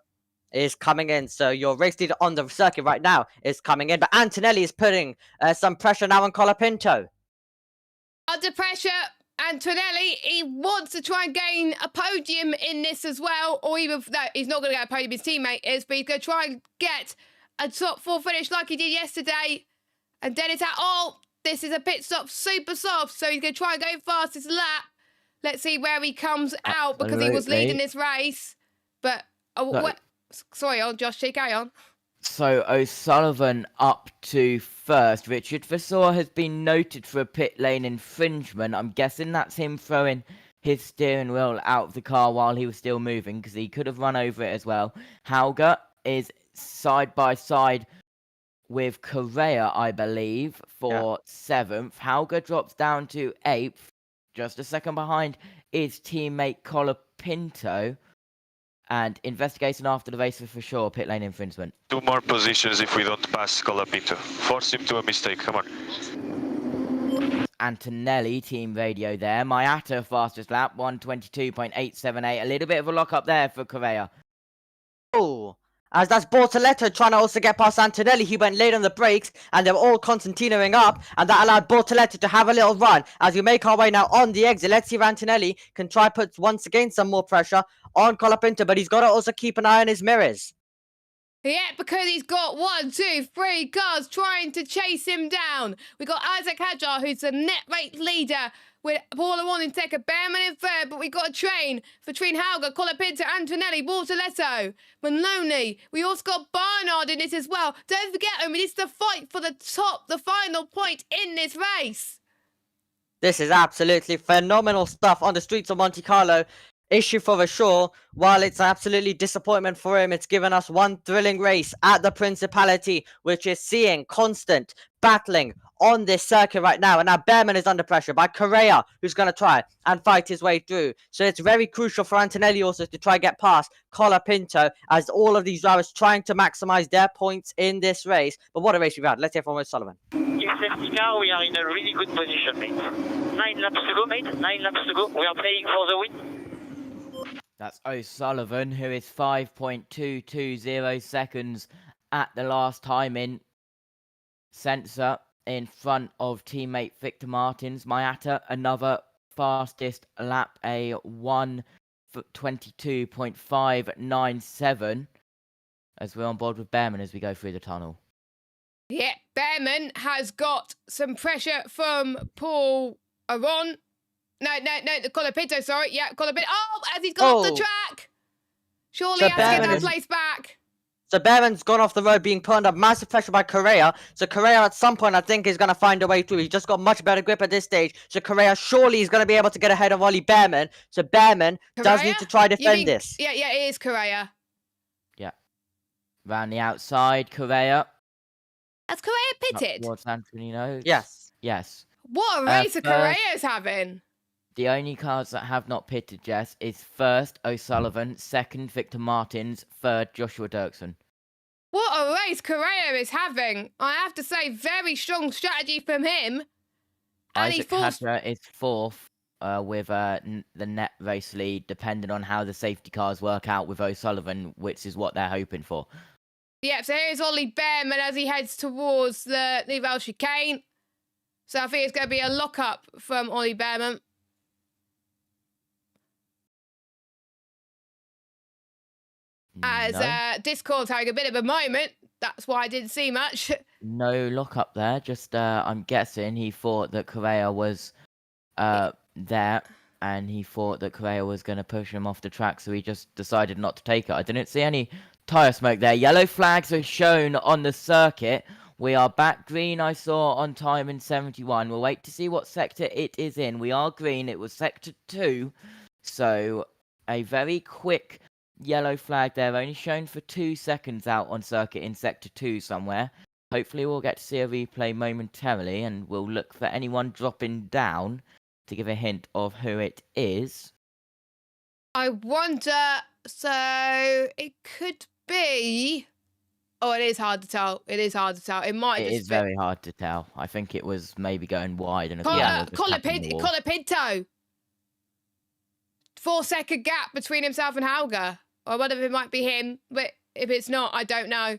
is coming in. So your race leader on the circuit right now is coming in. But Antonelli is putting some pressure now on Colapinto. Under pressure, Antonelli, he wants to try and gain a podium in this as well. Or even, no, he's not going to get a podium, his teammate is, but he's going to try and get a top 4 finish like he did yesterday. And then it's this is a pit stop super soft, so he's going to try and go fastest lap. Let's see where he comes out because he was leading this race. But, sorry, Josh, carry on. So O'Sullivan up to first. Richard Vasseur has been noted for a pit lane infringement. I'm guessing that's him throwing his steering wheel out of the car while he was still moving because he could have run over it as well. Hauger is side by side with Correa, I believe, for 7th. Hauger drops down to 8th. Just a second behind is teammate Colapinto. And investigation after the race for sure, pit lane infringement. 2 more positions if we don't pass Colapinto. Force him to a mistake, come on. Antonelli, team radio there. Mayata fastest lap, 1:22.878. A little bit of a lock up there for Correa. Oh, as that's Bortoletto trying to also get past Antonelli. He went late on the brakes and they were all Constantinoing up, and that allowed Bortoletto to have a little run. As we make our way now on the exit, let's see if Antonelli can try put once again some more pressure on Colapinto, but he's got to also keep an eye on his mirrors. Yeah, because he's got 1, 2, 3 cars trying to chase him down. We got Isaac Hadjar, who's the net rate leader, with Paula Warren in second, Behrman in third, but we got a train for Trine Hauger, Colapinto, Antonelli, Bortoletto, Maloney. We also got Barnard in this as well. Don't forget, I mean, it's the fight for the top, the final point in this race. This is absolutely phenomenal stuff on the streets of Monte Carlo. Issue for sure. While it's absolutely disappointment for him, it's given us one thrilling race at the Principality, which is seeing constant battling on this circuit right now. And now Behrman is under pressure by Correa, who's going to try and fight his way through. So it's very crucial for Antonelli also to try get past Colapinto, as all of these drivers trying to maximize their points in this race. But what a race we've had. Let's hear from O'Sullivan. In safety car, we are in a really good position, mate. 9 laps to go, mate. 9 laps to go. We are playing for the win. That's O'Sullivan, who is 5.220 seconds at the last time in sensor in front of teammate Victor Martins. Mayata, another fastest lap, a 1:22.597, as we're on board with Behrman as we go through the tunnel. Yeah, Behrman has got some pressure from Paul Aron. No, the Colapinto, sorry. Yeah, Colapinto. Oh, as he's gone off the track. Surely So he has to get Behrman that place back. So Behrman's gone off the road, being put under massive pressure by Correa. So Correa at some point, I think, is going to find a way through. He's just got much better grip at this stage. So Correa surely is going to be able to get ahead of Ollie Behrman. So Behrman does need to try to defend this. Yeah, it is Correa. Yeah. Round the outside, Correa. Has Correa pitted? Towards Antonino. Yes. Yes. What a race Correa's having. The only cars that have not pitted, Jess, is first O'Sullivan, second Victor Martins, third Joshua Dirksen. What a race Correa is having. I have to say, very strong strategy from him. And Isaac Hadra is fourth with the net race lead, depending on how the safety cars work out with O'Sullivan, which is what they're hoping for. Yeah, so here's Ollie Behrman as he heads towards the Nouvelle Chicane. So I think it's going to be a lock-up from Ollie Behrman. As Discord's having a bit of a moment. That's why I didn't see much. No lock up there. Just I'm guessing he thought that Correa was there, and he thought that Correa was going to push him off the track, so he just decided not to take it. I didn't see any tyre smoke there. Yellow flags are shown on the circuit. We are back green, I saw on time in 71. We'll wait to see what sector it is in. We are green. It was sector 2. So a very quick yellow flag there, only shown for 2 seconds out on circuit in sector 2 somewhere. Hopefully we'll get to see a replay momentarily, and we'll look for anyone dropping down to give a hint of who it is. I wonder, so it could be... Oh, it is hard to tell. It is hard to tell. It might just It is very hard to tell. I think it was maybe going wide. And Colapinto. 4-second gap between himself and Hauger. Or whatever, it might be him. But if it's not, I don't know.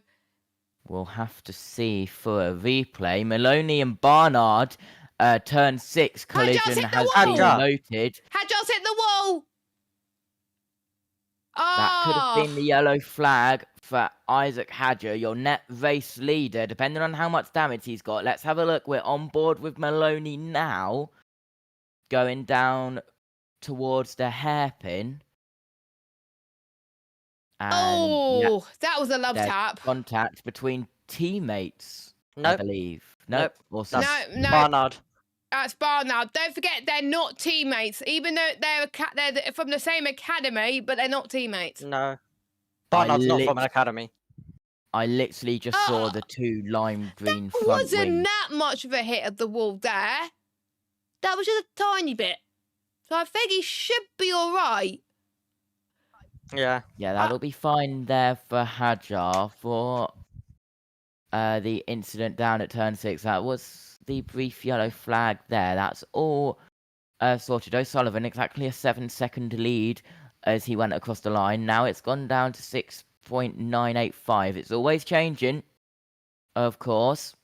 We'll have to see for a replay. Maloney and Barnard, turn 6 collision has been noted. Hadjar's hit the wall. That could have been the yellow flag for Isaac Hadjar, your net race leader, depending on how much damage he's got. Let's have a look. We're on board with Maloney now, going down towards the hairpin. And that was a love tap. Contact between teammates, nope. I believe. Nope. No. Barnard. That's Barnard. Don't forget, they're not teammates. Even though they're from the same academy, but they're not teammates. No. Barnard's not from an academy. I literally just saw the 2 lime green front wings. Wasn't that much of a hit of the wall there. That was just a tiny bit. So I think he should be all right. Yeah. Yeah, that'll be fine there for Hadjar for the incident down at turn 6. That was the brief yellow flag there. That's all sorted. O'Sullivan, exactly a 7-second lead as he went across the line. Now it's gone down to 6.985. It's always changing, of course.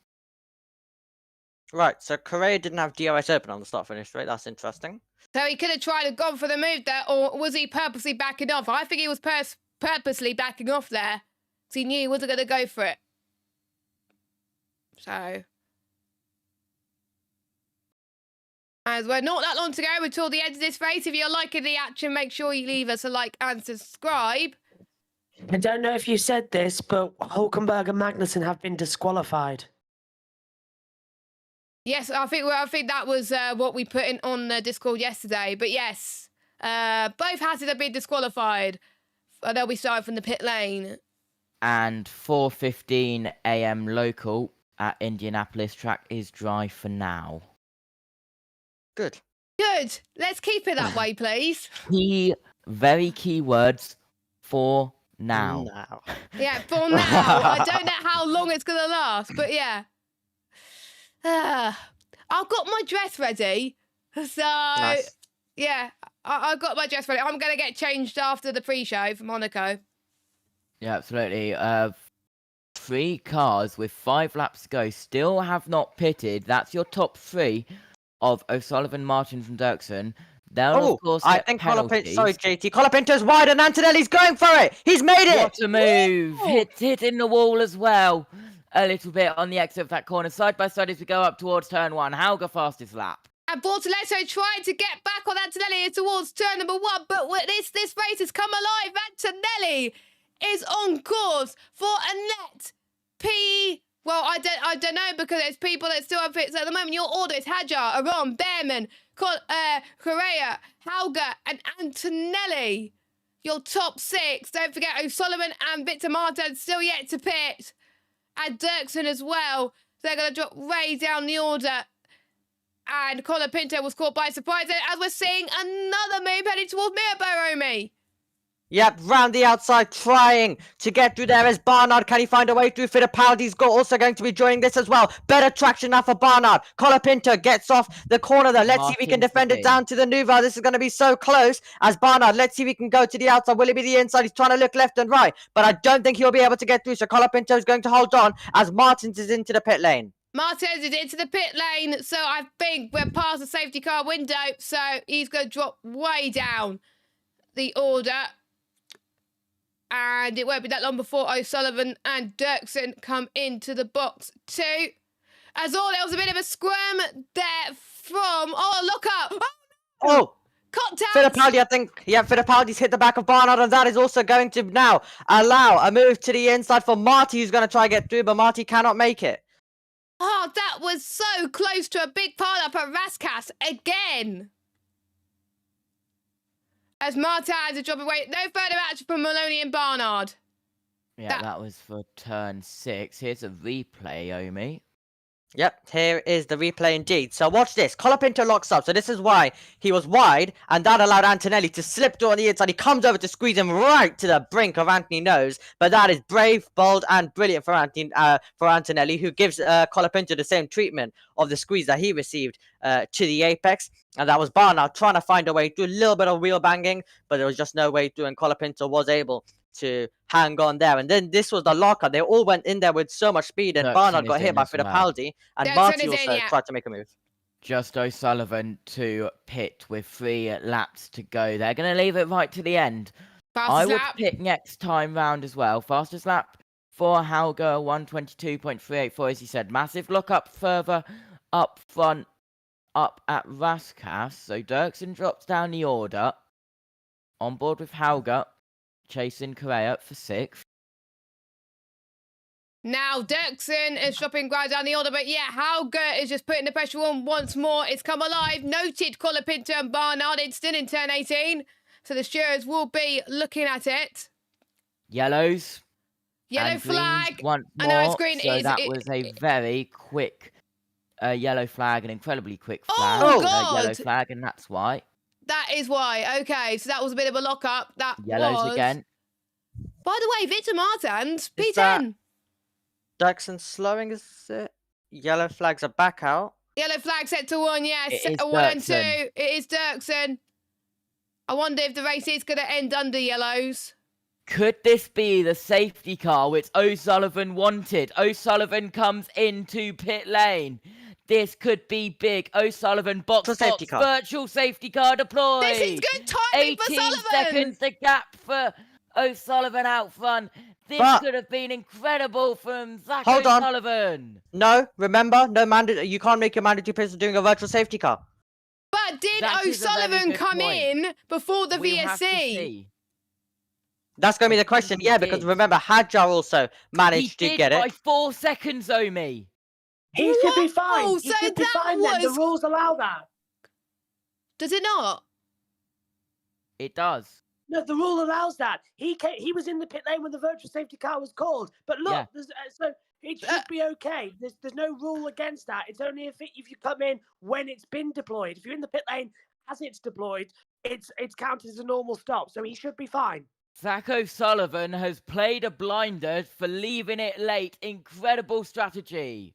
Right, so Correa didn't have DRS open on the start-finish straight. That's interesting. So he could have tried to go for the move there, or was he purposely backing off? I think he was purposely backing off there. he knew he wasn't going to go for it. So, as we're not that long to go until the end of this race, if you're liking the action, make sure you leave us a like and subscribe. I don't know if you said this, but Hulkenberg and Magnussen have been disqualified. Yes, I think that was what we put in on the Discord yesterday. But yes, both Hazards have been disqualified. They'll be starting from the pit lane. And 4:15 a.m. local at Indianapolis track is dry for now. Good. Good. Let's keep it that way, please. Very key words for now. Yeah, for now. I don't know how long it's going to last, but yeah. I've got my dress ready. So, Nice. yeah, I've got my dress ready. I'm going to get changed after the pre-show for Monaco. Yeah, absolutely. 3 cars with 5 laps to go still have not pitted. That's your top 3 of O'Sullivan, Martins, and Dirksen. They'll, of course, I get think penalties. Sorry, JT. Colapinto's wide and Antonelli's going for it. He's made it. What a move! Hitting the wall as well. A little bit on the exit of that corner. Side by side as we go up towards turn 1. Hauger fastest lap. And Bortoletto trying to get back on Antonelli towards turn number 1, but this race has come alive. Antonelli is on course for a net P. Well, I don't know, because there's people that still have pits at the moment. Your order is Hadjar, Aron, Behrman, Correa, Hauger, and Antonelli. Your top 6. Don't forget O'Sullivan and Victor Martin still yet to pit. And Dirksen as well. They're going to drop way down the order. And Colapinto was caught by surprise as we're seeing another move heading towards Mirabo, Omi. Yep, round the outside, trying to get through there as Barnard. Can he find a way through? Fittipaldi's also going to be joining this as well. Better traction now for Barnard. Colapinto gets off the corner there. Let's see if he can defend it down to the Nuva. This is going to be so close as Barnard. Let's see if he can go to the outside. Will it be the inside? He's trying to look left and right, but I don't think he'll be able to get through. So Colapinto is going to hold on as Martins is into the pit lane. Martins is into the pit lane, so I think we're past the safety car window, so he's going to drop way down the order. And it won't be that long before O'Sullivan and Dirksen come into the box too. As all, there was a bit of a squirm there from... Oh, look up! Oh! Contact! Fittipaldi, I think. Yeah, Fittipaldi's hit the back of Barnard, and that is also going to now allow a move to the inside for Marty, who's going to try to get through, but Marty cannot make it. Oh, that was so close to a big pile up at Raskas again. As Marta has a drop away. No further action from Maloney and Barnard. Yeah, that was for turn 6. Here's a replay, Omi. Yep, here is the replay indeed. So watch this. Colapinto locks up. So this is why he was wide, and that allowed Antonelli to slip through on the inside. He comes over to squeeze him right to the brink of Anthony Nose. But that is brave, bold, and brilliant for Antonelli, who gives Colapinto the same treatment of the squeeze that he received to the apex. And that was Barnard trying to find a way through. A little bit of wheel banging, but there was just no way through, and Colapinto was able to hang on there. And then this was the locker. They all went in there with so much speed, and Barnard got hit by Fittipaldi, and Marty also tried to make a move. Just O'Sullivan to pit with 3 laps to go. They're going to leave it right to the end. I would pit next time round as well. Fastest lap for Hauger, 122.384, as he said. Massive lock up further up front, up at Raskas. So Dirksen drops down the order. On board with Hauger, chasing Correa for 6th. Now Dirksen is dropping right down the order, but yeah, Hauger is just putting the pressure on once more. It's come alive. Noted Colapinto and Barnard still in turn 18. So the stewards will be looking at it. Yellows. Yellow flag. Once more. I know it's green. So that was a very quick yellow flag, an incredibly quick flag. Oh, God. Yellow flag, and that's why. That is why. Okay, so that was a bit of a lock-up. That Yellows was... again. By the way, Victor Martins, P10. Dirksen slowing, is it? Yellow flags are back out. Yellow flag set to 1, yes. It is 1 and 2. Dirksen. It is Dirksen. I wonder if the race is going to end under yellows. Could this be the safety car which O'Sullivan wanted? O'Sullivan comes into pit lane. This could be big. O'Sullivan box, virtual safety car deployed. This is good timing for Sullivan. 18 seconds, the gap for O'Sullivan out front. This But- could have been incredible from Zach Hold on. O'Sullivan. No, remember, no you can't make your mandatory pits doing a virtual safety car. But did That is a very O'Sullivan good come point. in before the We'll have to VSC? see. That's going to be the I think question. he Yeah, because did. remember, Hadjar also He managed to did get by it. 4 seconds, Omi. He should be fine. Whoa, He so should be that fine then. The was- rules allow that. Does it not? It does. No, the rule allows that. He was in the pit lane when the virtual safety car was called. But look, Yeah. so it should be okay. There's no rule against that. It's only if you come in when it's been deployed. If you're in the pit lane as it's deployed, it's counted as a normal stop. So he should be fine. Zach O'Sullivan has played a blinder for leaving it late. Incredible strategy.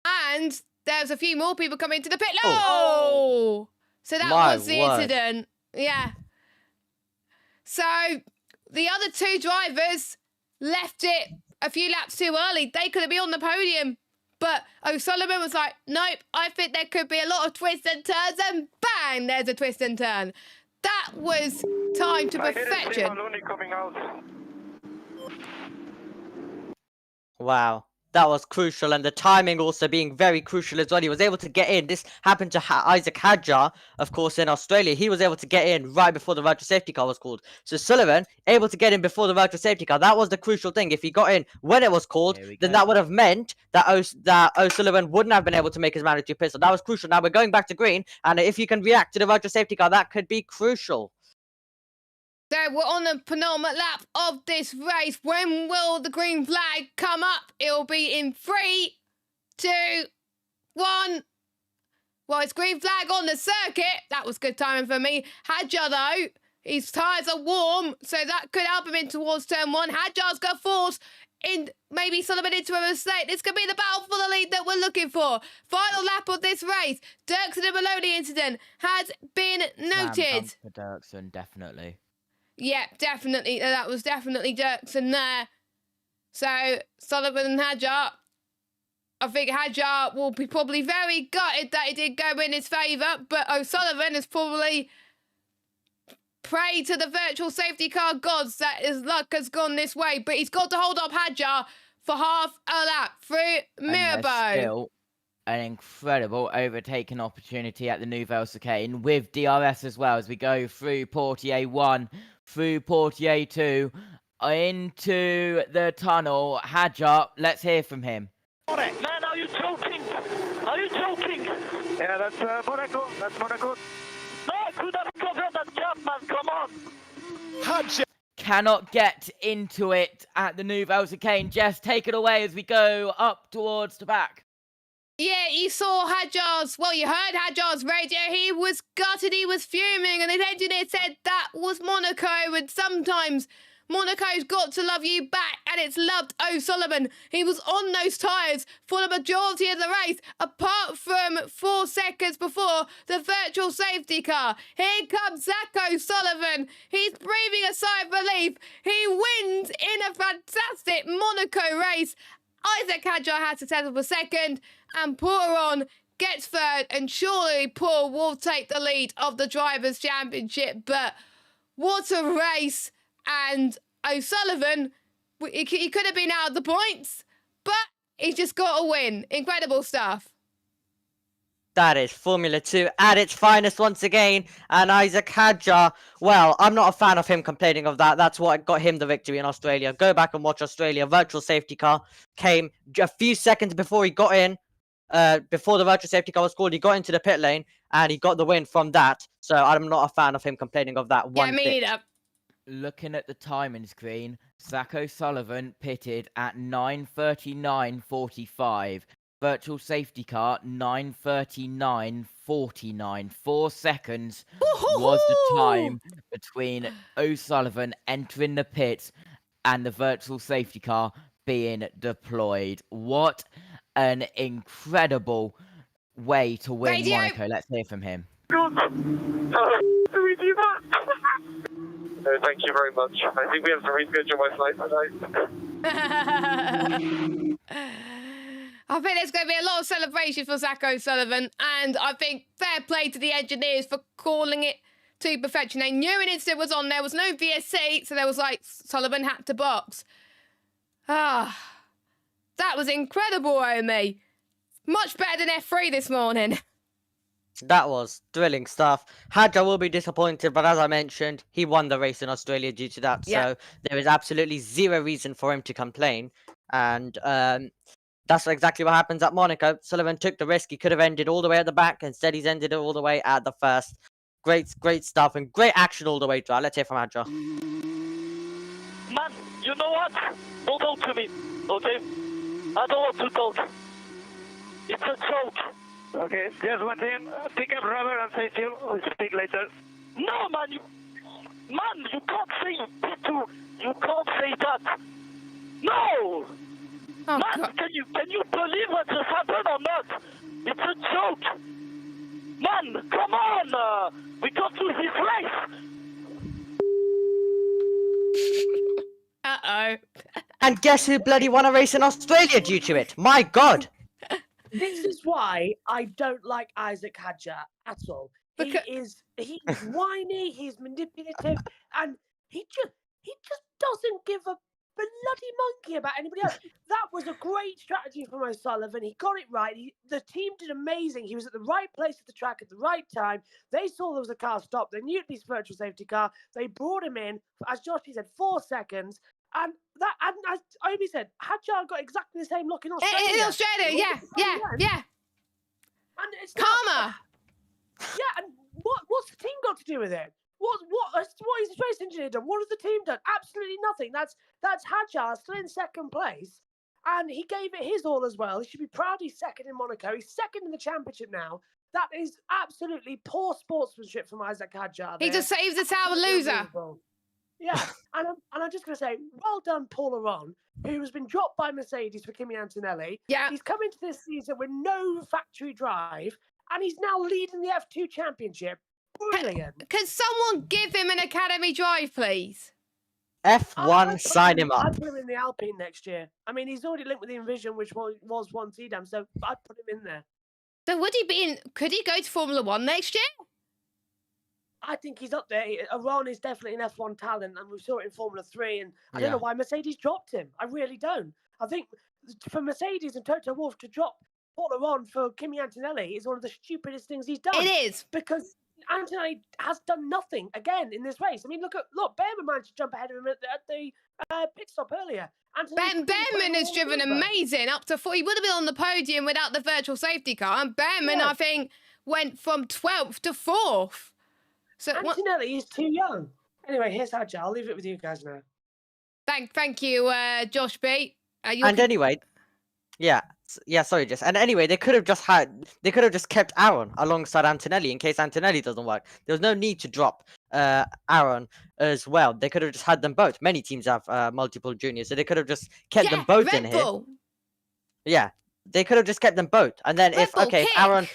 And there's a few more people coming to the pit. Oh. Oh! So that My was the word. incident. Yeah. So the other two drivers left it a few laps too early. They could have been on the podium. But O'Sullivan was like, nope, I think there could be a lot of twists and turns. And bang, there's a twist and turn. That was time to perfection. coming out. Wow. That was crucial, and the timing also being very crucial as well. He was able to get in. This happened to Isaac Hadjar, of course, in Australia. He was able to get in right before the virtual safety car was called. So Sullivan, able to get in before the virtual safety car. That was the crucial thing. If he got in when it was called, Here we then go. that would have meant that O'Sullivan wouldn't have been able to make his mandatory pit. So that was crucial. Now we're going back to green, and if you can react to the virtual safety car, that could be crucial. So we're on the penultimate lap of this race. When will the green flag come up? It'll be in 3, 2, 1. Well, it's green flag on the circuit. That was good timing for me. Hadjar, though, his tyres are warm, so that could help him in towards turn 1. Hadjar's got force in maybe Sullivan into a mistake. This could be the battle for the lead that we're looking for. Final lap of this race. Dirksen and Maloney incident has been Slam noted. dunk for Dirksen, definitely. Yeah, definitely. That was definitely Dirksen there. So, Sullivan and Hadjar. I think Hadjar will be probably very gutted that he did go in his favour, but O'Sullivan has probably prayed to the virtual safety car gods that his luck has gone this way, but he's got to hold up Hadjar for half a lap through And there's Mirabeau. still an incredible overtaking opportunity at the Nouvelle Chicane with DRS as well as we go through Portier 1, through Portier 2, into the tunnel. Hadjar, let's hear from him. Man, are you joking? Are you joking? Yeah, that's Monaco. That's Monaco. No, I could have covered that gap, man. Come on. Hadjar. Cannot get into it at the Nouvelle Chicane. Jess, take it away as we go up towards the back. Yeah, you saw Hadjar's, well, you heard Hadjar's radio. He was gutted, he was fuming, and his engineer said that was Monaco, and sometimes Monaco's got to love you back, and it's loved O'Sullivan. He was on those tyres for the majority of the race, apart from 4 seconds before the virtual safety car. Here comes Zach O'Sullivan. He's breathing a sigh of relief. He wins in a fantastic Monaco race. Isaac Hadjar had to settle for second, and Poiron gets third, and surely Paul will take the lead of the Drivers' Championship. But what a race! And O'Sullivan, he could have been out of the points, but he's just got a win. Incredible stuff. That is Formula 2 at its finest once again. And Isaac Hadjar, well, I'm not a fan of him complaining of that. That's what got him the victory in Australia. Go back and watch Australia. Virtual safety car came a few seconds before he got in. Before the virtual safety car was called, he got into the pit lane and he got the win from that. So I'm not a fan of him complaining of that one Yeah, me bit. neither. Looking at the timing screen, Zach O'Sullivan pitted at 9:39:45. Virtual safety car 9:39:49. 4 seconds was the time between O'Sullivan entering the pits and the virtual safety car being deployed. What an incredible way to win Radio. Monaco. Let's hear from him. Good. Do we do that? No, thank you very much. I think we have to reschedule my flight tonight. I think there's going to be a lot of celebration for Zach O'Sullivan, and I think fair play to the engineers for calling it to perfection. They knew an instant was on. There was no VSC, so there was like Sullivan had to box. Ah, that was incredible, Omi. Much better than F3 this morning. That was thrilling stuff. Hadja will be disappointed, but as I mentioned, he won the race in Australia due to that. Yeah. So there is absolutely zero reason for him to complain. And that's exactly what happens at Monaco. Sullivan took the risk. He could have ended all the way at the back. Instead, he's ended it all the way at the first. Great stuff and great action all the way through. Let's hear from Hadja. Man, you know what? Don't talk to me, okay? I don't want to talk. It's a joke. Okay, just one thing. Pick up rubber and say chill. We'll speak later. No, man, you can't say P2. You can't say that. No! Oh, Man, God. can you believe what just happened or not? It's a joke. Man, come on! We got to this race. Uh-oh. And guess who bloody won a race in Australia due to it? My God! This is why I don't like Isaac Hadja at all. He's whiny, he's manipulative, and he just doesn't give a bloody monkey about anybody else. That was a great strategy from O'Sullivan. He got it right. The team did amazing. He was at the right place at the track at the right time. They saw there was a car stop. They knew it'd be a virtual safety car. They brought him in, as Joshie said, 4 seconds. And as Omi said, Hadjar got exactly the same look in Australia. In Australia, yeah. And it's Karma. Yeah, and what's the team got to do with it? What has the race engineer done? What has the team done? Absolutely nothing. That's Hadjar still in second place, and he gave it his all as well. He should be proud he's second in Monaco. He's second in the championship now. That is absolutely poor sportsmanship from Isaac Hadjar. He just saves a sour loser. Yeah, and I'm just going to say, well done, Paul Aron, who has been dropped by Mercedes for Kimi Antonelli. Yeah. He's come into this season with no factory drive, and he's now leading the F2 championship. Brilliant. Can someone give him an academy drive, please? F1, sign him up. I'd put him in the Alpine next year. I mean, he's already linked with the Envision, which was one Edam, so I'd put him in there. So could he go to Formula 1 next year? I think he's up there. Aron is definitely an F1 talent, and we saw it in Formula 3, and I don't know why Mercedes dropped him. I really don't. I think for Mercedes and Toto Wolff to drop Paul Aron for Kimi Antonelli is one of the stupidest things he's done. It is. Because Antonelli has done nothing again in this race. I mean, look, Behrman managed to jump ahead of him at the pit stop earlier. Behrman has driven amazing up to 4. He would have been on the podium without the virtual safety car. And Behrman, I think, went from 12th to 4th. So Antonelli is too young. Anyway, here's Hadja. I'll leave it with you guys now. Thank you, Josh B. Anyway, sorry, Jess. And anyway, they could have just kept Aaron alongside Antonelli in case Antonelli doesn't work. There was no need to drop Aaron as well. They could have just had them both. Many teams have multiple juniors, so they could have just kept them both in here. Yeah, they could have just kept them both. And then Aaron.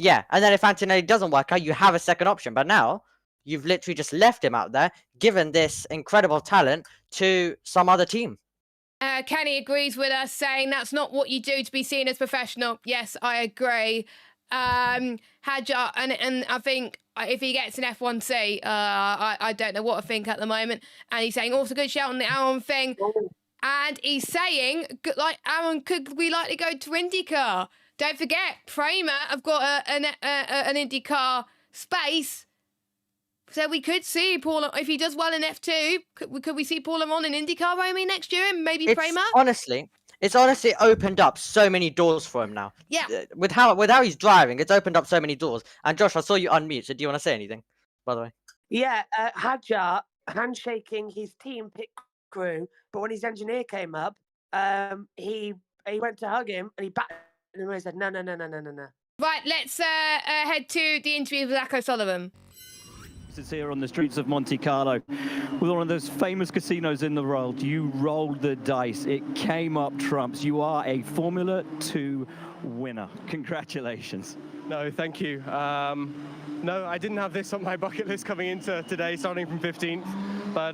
Yeah, and then if Antonelli doesn't work out, you have a second option. But now, you've literally just left him out there, given this incredible talent to some other team. Kenny agrees with us, saying that's not what you do to be seen as professional. Yes, I agree. Hadjar, and I think if he gets an F1C, I don't know what I think at the moment. And he's saying also good shout on the Aaron thing. And he's saying, like, Aaron, could we likely go to IndyCar? Don't forget, Prema have got an IndyCar space. So we could see Paul, if he does well in F2, could we see Paul on in IndyCar, Romy, next year? And maybe Prema? It's honestly opened up so many doors for him now. Yeah. With how he's driving, it's opened up so many doors. And Josh, I saw you unmute, so do you want to say anything, by the way? Yeah, Hadjar handshaking his team pit crew, but when his engineer came up, he went to hug him and he backed him and he said, no. Right, let's head to the interview with Zach O'Sullivan. This is here on the streets of Monte Carlo with one of those famous casinos in the world. You rolled the dice. It came up trumps. You are a Formula 2 winner. Congratulations. No, thank you. No, I didn't have this on my bucket list coming into today, starting from 15th. But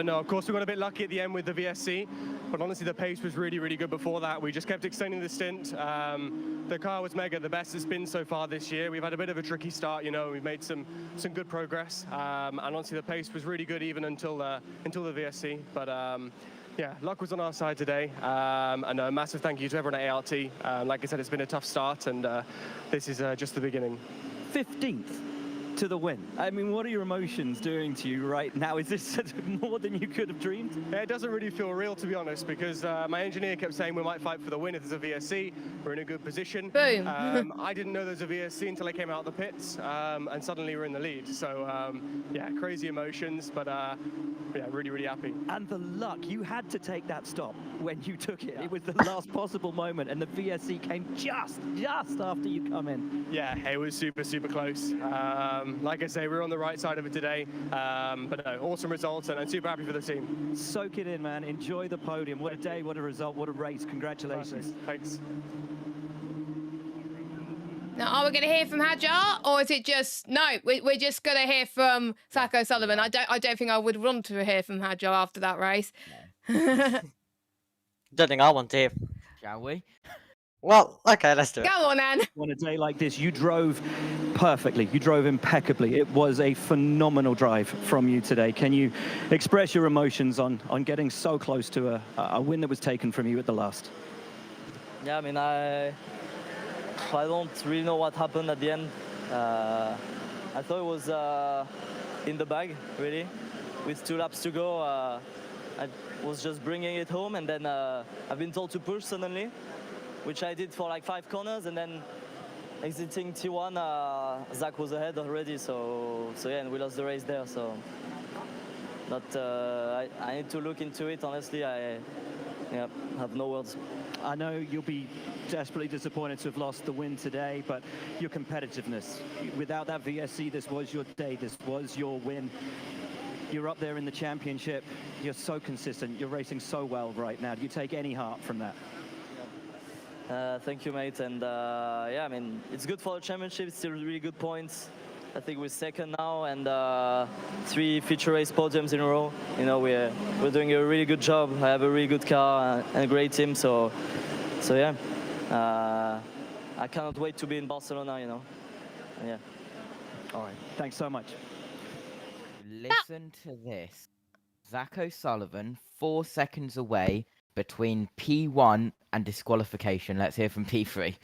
no, of course, we got a bit lucky at the end with the VSC. But honestly, the pace was really, really good before that. We just kept extending the stint. The car was mega, the best it's been so far this year. We've had a bit of a tricky start, you know. We've made some good progress. And honestly, the pace was really good even until the VSC. But yeah, luck was on our side today. And a massive thank you to everyone at ART. Like I said, it's been a tough start, and this is just the beginning. 15th to the win. I mean, what are your emotions doing to you right now? Is this more than you could have dreamed? Yeah, it doesn't really feel real, to be honest, because my engineer kept saying we might fight for the win if there's a VSC. We're in a good position. Boom. I didn't know there was a VSC until I came out of the pits, and suddenly we're in the lead. So, yeah, crazy emotions, but yeah, really, really happy. And the luck, you had to take that stop when you took it. It was the last possible moment, and the VSC came just after you come in. Yeah, it was super, super close. Like I say, we're on the right side of it today, but no, awesome results, and I'm super happy for the team. Soak it in, man. Enjoy the podium. What a day, what a result, what a race. Congratulations. Thanks. Now, are we going to hear from Hadjar, or is it just no? We're just going to hear from Zach O'Sullivan. I don't think I would want to hear from Hadjar after that race. Don't think I want to hear. Shall we? Well, okay, let's do it. Go on, Anne. On a day like this, you drove perfectly. You drove impeccably. It was a phenomenal drive from you today. Can you express your emotions on getting so close to a win that was taken from you at the last? Yeah, I mean, I don't really know what happened at the end. I thought it was in the bag, really. With 2 laps to go, I was just bringing it home, and then I've been told to push suddenly, which I did for like 5 corners, and then exiting T1, Zach was ahead already, so yeah, and we lost the race there. So, I need to look into it. Honestly, I have no words. I know you'll be desperately disappointed to have lost the win today, but your competitiveness, without that VSC, this was your day, this was your win. You're up there in the championship, you're so consistent, you're racing so well right now. Do you take any heart from that? Thank you, mate. And yeah, I mean, it's good for the championship. It's still really good points. I think we're second now, and 3 feature race podiums in a row. You know, we're doing a really good job. I have a really good car and a great team. So yeah, I cannot wait to be in Barcelona. You know, yeah. All right. Thanks so much. Listen to this. Zach O'Sullivan, 4 seconds away between P1 and disqualification. Let's hear from P3.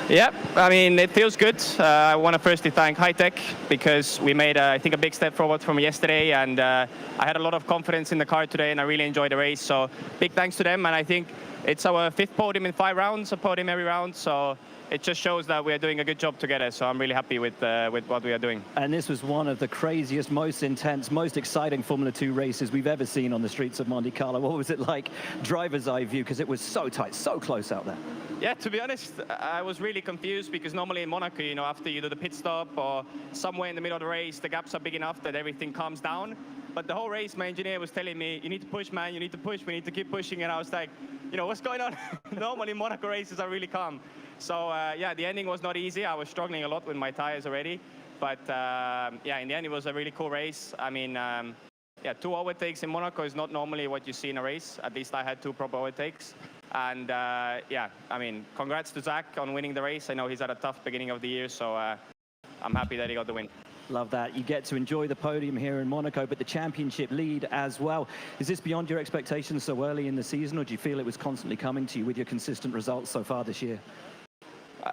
Yeah, I mean, it feels good. I want to firstly thank Hightech because we made, I think, a big step forward from yesterday, and I had a lot of confidence in the car today, and I really enjoyed the race. So big thanks to them, and I think it's our 5th podium in 5 rounds, a podium every round. So it just shows that we're doing a good job together. So I'm really happy with what we are doing. And this was one of the craziest, most intense, most exciting Formula 2 races we've ever seen on the streets of Monte Carlo. What was it like, driver's eye view? Because it was so tight, so close out there. Yeah, to be honest, I was really confused because normally in Monaco, you know, after you do the pit stop or somewhere in the middle of the race, the gaps are big enough that everything calms down. But the whole race, my engineer was telling me, you need to push, man, you need to push, we need to keep pushing. And I was like, you know, what's going on? Normally Monaco races are really calm. So yeah, the ending was not easy. I was struggling a lot with my tires already. But yeah, in the end, it was a really cool race. I mean, yeah, 2 overtakes in Monaco is not normally what you see in a race. At least I had 2 proper overtakes. And yeah, I mean, congrats to Zach on winning the race. I know he's had a tough beginning of the year, so I'm happy that he got the win. Love that. You get to enjoy the podium here in Monaco, but the championship lead as well. Is this beyond your expectations so early in the season, or do you feel it was constantly coming to you with your consistent results so far this year?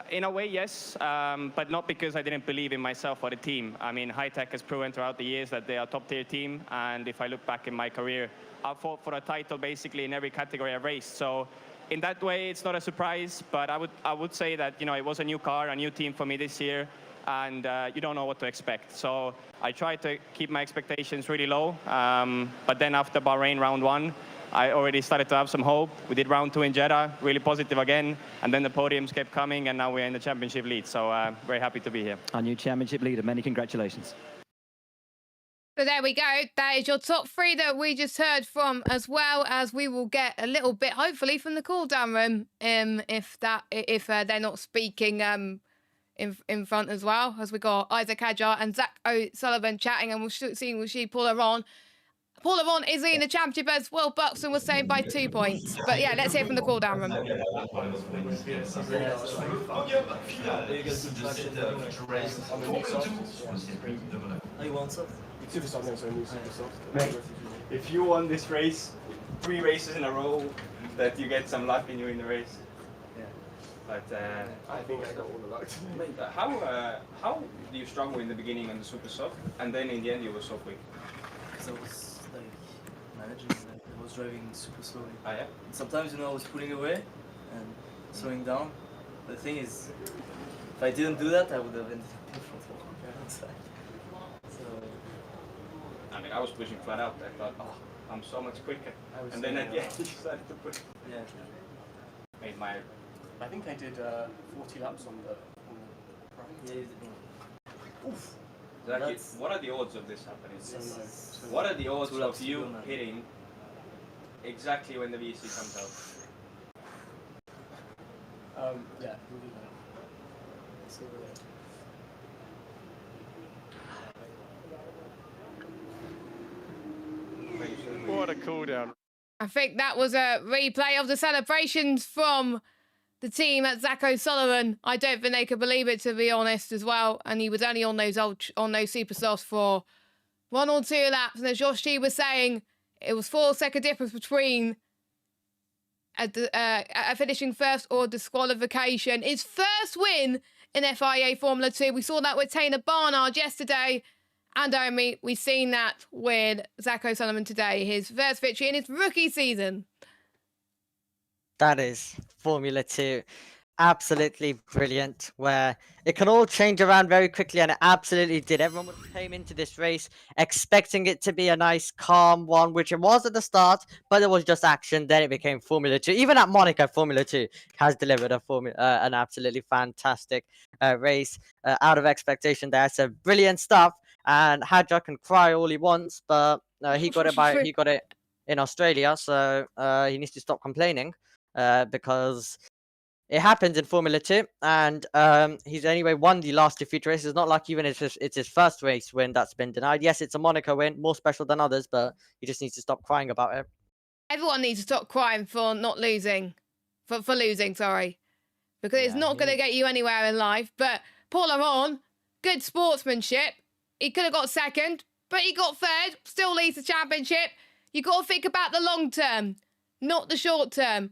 In a way, yes, but not because I didn't believe in myself or the team. I mean, Hightech has proven throughout the years that they are a top-tier team, and if I look back in my career, I've fought for a title basically in every category I've raced. So in that way, it's not a surprise, but I would say that, you know, it was a new car, a new team for me this year, and you don't know what to expect. So I tried to keep my expectations really low, but then after Bahrain round 1, I already started to have some hope. We did round 2 in Jeddah, really positive again, and then the podiums kept coming, and now we're in the championship lead. So very happy to be here. Our new championship leader, many congratulations. So there we go. That is your top 3 that we just heard from, as well as we will get a little bit, hopefully, from the cool down room. If they're not speaking in front as well, as we got Isaac Hadjar and Zach O'Sullivan chatting, and we'll see will she pull her on. Paula Vaughn is leading the championship, as Will Buxton was saying, by 2 points. But yeah, let's hear from the cool down room. Mate, if you won this race, 3 races in a row, that you get some luck in you in the race. Yeah. But I think I got all the luck today. How do you struggle in the beginning on the super soft, and then in the end you were so quick? Because I was managing, I was driving super slowly. Ah, yeah? Sometimes, I was pulling away and slowing down. The thing is, if I didn't do that, I would have ended up in front of outside. So, I mean, I was pushing flat out. I thought, oh, I'm so much quicker. And then at the end, you started to push. Yeah. Made my... I think I did 40 laps on the Yeah, you did. Oof. Exactly. What are the odds of this happening? What are the odds of you hitting exactly when the VC comes out? Yeah, we'll do that. So, What a cool down. I think that was a replay of the celebrations from the team at Zach O'Sullivan. I don't think they could believe it, to be honest, as well. And he was only on those super softs for 1 or 2 laps. And as Josh G was saying, it was 4-second difference between a finishing first or disqualification. His first win in FIA Formula 2. We saw that with Taylor Barnard yesterday. And Omi, we've seen that with Zach O'Sullivan today. His first victory in his rookie season. That is Formula 2. Absolutely brilliant, where it can all change around very quickly, and it absolutely did. Everyone came into this race expecting it to be a nice, calm one, which it was at the start, but it was just action. Then it became Formula 2. Even at Monaco, Formula 2 has delivered an absolutely fantastic race out of expectation there. So brilliant stuff. And Hadjar can cry all he wants, but he got it in Australia, so he needs to stop complaining because it happens in Formula 2, and he's anyway won the last 2 feature races. It's not like even it's his first race win that's been denied. Yes, it's a Monaco win, more special than others, but he just needs to stop crying about it. Everyone needs to stop crying for not losing. For losing, sorry. Because it's not going to get you anywhere in life. But Paul Aron, good sportsmanship. He could have got 2nd, but he got 3rd. Still leads the championship. You got to think about the long term, not the short term.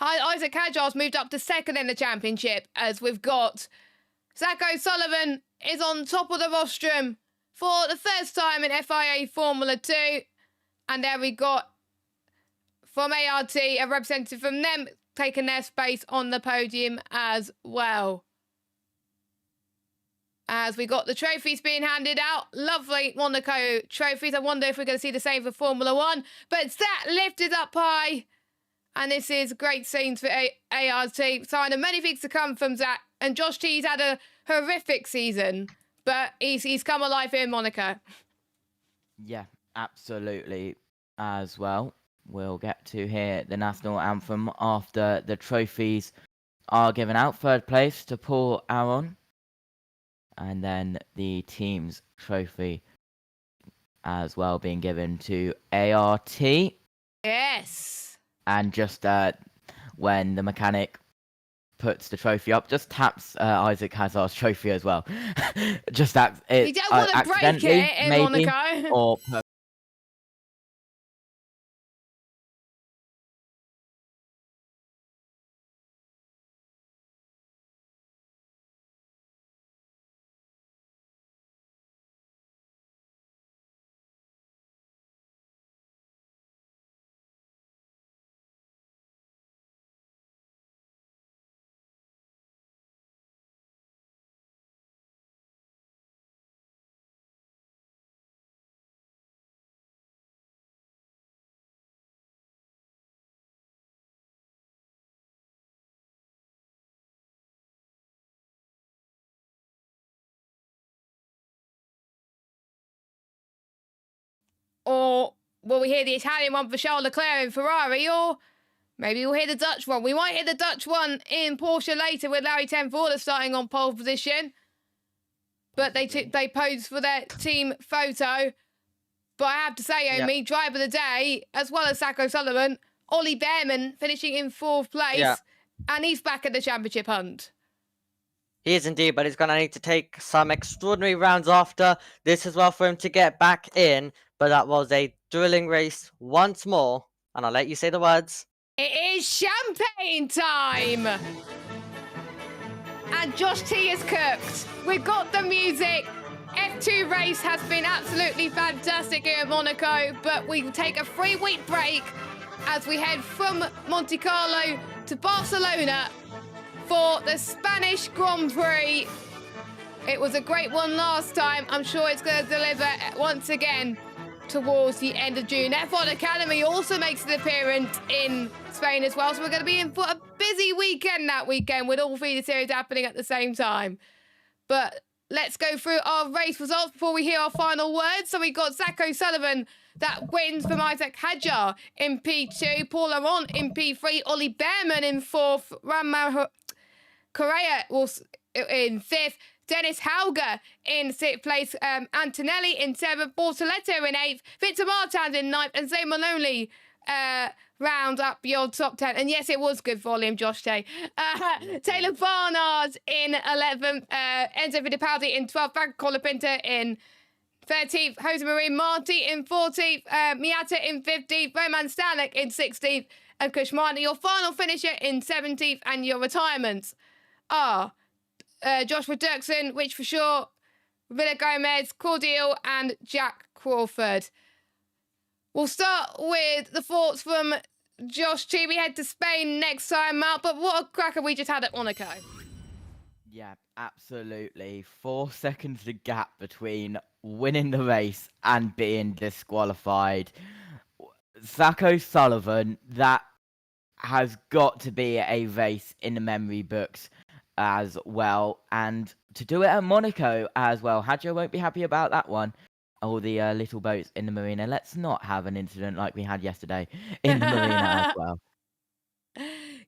Isaac Hadjar's moved up to 2nd in the championship, as we've got Zach O'Sullivan is on top of the rostrum for the first time in FIA Formula 2. And there we got, from ART, a representative from them taking their space on the podium as well. As we got the trophies being handed out. Lovely Monaco trophies. I wonder if we're going to see the same for Formula 1. But that lifted up high. And this is great scenes for ART. Sign of many things to come from Zach. And Josh T's had a horrific season. But he's come alive here in Monaco. Yeah, absolutely as well. We'll get to hear the national anthem after the trophies are given out. 3rd place to Paul Aron. And then the team's trophy as well being given to ART. Yes. And just when the mechanic puts the trophy up, just taps Isaac Hadjar's trophy as well. Just you don't want to break it in maybe, Monaco. or Or will we hear the Italian one for Charles Leclerc in Ferrari? Or maybe we'll hear the Dutch one. We might hear the Dutch one in Porsche later with Larry Tenfjord starting on pole position. But they posed for their team photo. But I have to say, Omi, driver of the day, as well as Zach O'Sullivan, Ollie Behrman finishing in 4th place. And he's back at the championship hunt. He is indeed, but he's going to need to take some extraordinary rounds after this as well for him to get back in. But that was a thrilling race once more. And I'll let you say the words. It is champagne time! And Josh T is cooked. We've got the music. F2 race has been absolutely fantastic here at Monaco, but we will take a 3-week break as we head from Monte Carlo to Barcelona for the Spanish Grand Prix. It was a great one last time. I'm sure it's going to deliver once again towards the end of June. F1 Academy also makes an appearance in Spain as well, so we're going to be in for a busy weekend that weekend with all 3 series happening at the same time. But let's go through our race results before we hear our final words. So we got Zach O'Sullivan that wins from Isaac Hadjar in P2, Paul Aron in P3, Ollie Behrman in 4th, Ramon Correa was in 5th, Dennis Hauger in 6th place, Antonelli in 7th, Bortoletto in 8th, Victor Martins in 9th, and Zay Maloney round up your top 10. And yes, it was good volume, Josh Day. Taylor Barnard in 11th, Enzo Fittipaldi in 12th, Frank Colapinto in 13th, Jose Maria Marti in 14th, Miata in 15th, Roman Stanek in 16th, and Kushmani, your final finisher in 17th, and your retirements are Joshua Dirksen, Rich for sure, Villa Gomez, Cordial, and Jack Crawford. We'll start with the thoughts from Josh T. We head to Spain next time out, but what a cracker we just had at Monaco. Yeah, absolutely. 4 seconds the gap between winning the race and being disqualified. Zach O'Sullivan, that has got to be a race in the memory books as well. And to do it at Monaco as well, Hadjo won't be happy about that one. All the little boats in the marina. Let's not have an incident like we had yesterday in the marina as well.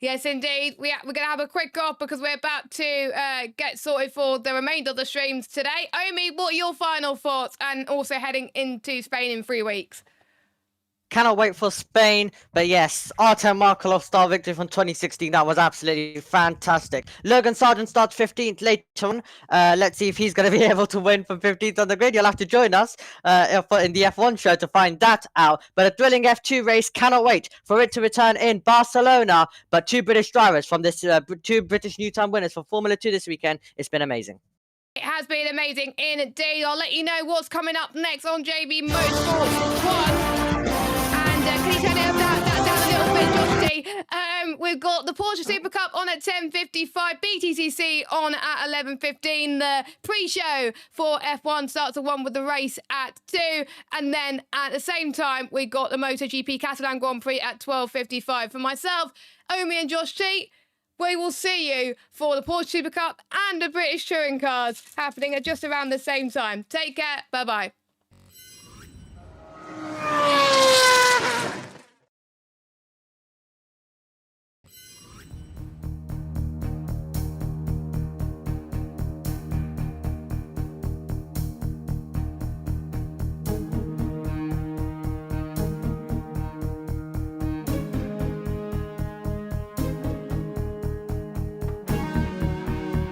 Yes, indeed. We're going to have a quick off because we're about to get sorted for the remainder of the streams today. Omi, what are your final thoughts? And also heading into Spain in 3 weeks. Cannot wait for Spain. But yes, Artem Markelov star victory from 2016. That was absolutely fantastic. Logan Sargent starts 15th later on. Let's see if he's going to be able to win from 15th on the grid. You'll have to join us in the F1 show to find that out. But a thrilling F2 race. Cannot wait for it to return in Barcelona. But 2 British drivers from this, 2 British new time winners for Formula 2 this weekend. It's been amazing. It has been amazing indeed. I'll let you know what's coming up next on JB Motorsports 1. Can you turn it down a little bit, Josh D? We've got the Porsche Super Cup on at 10:55, BTCC on at 11:15. The pre-show for F1 starts at 1 with the race at 2. And then at the same time, we got the MotoGP Catalan Grand Prix at 12:55. For myself, Omi and Josh T, we will see you for the Porsche Super Cup and the British Touring Cars happening at just around the same time. Take care. Bye-bye.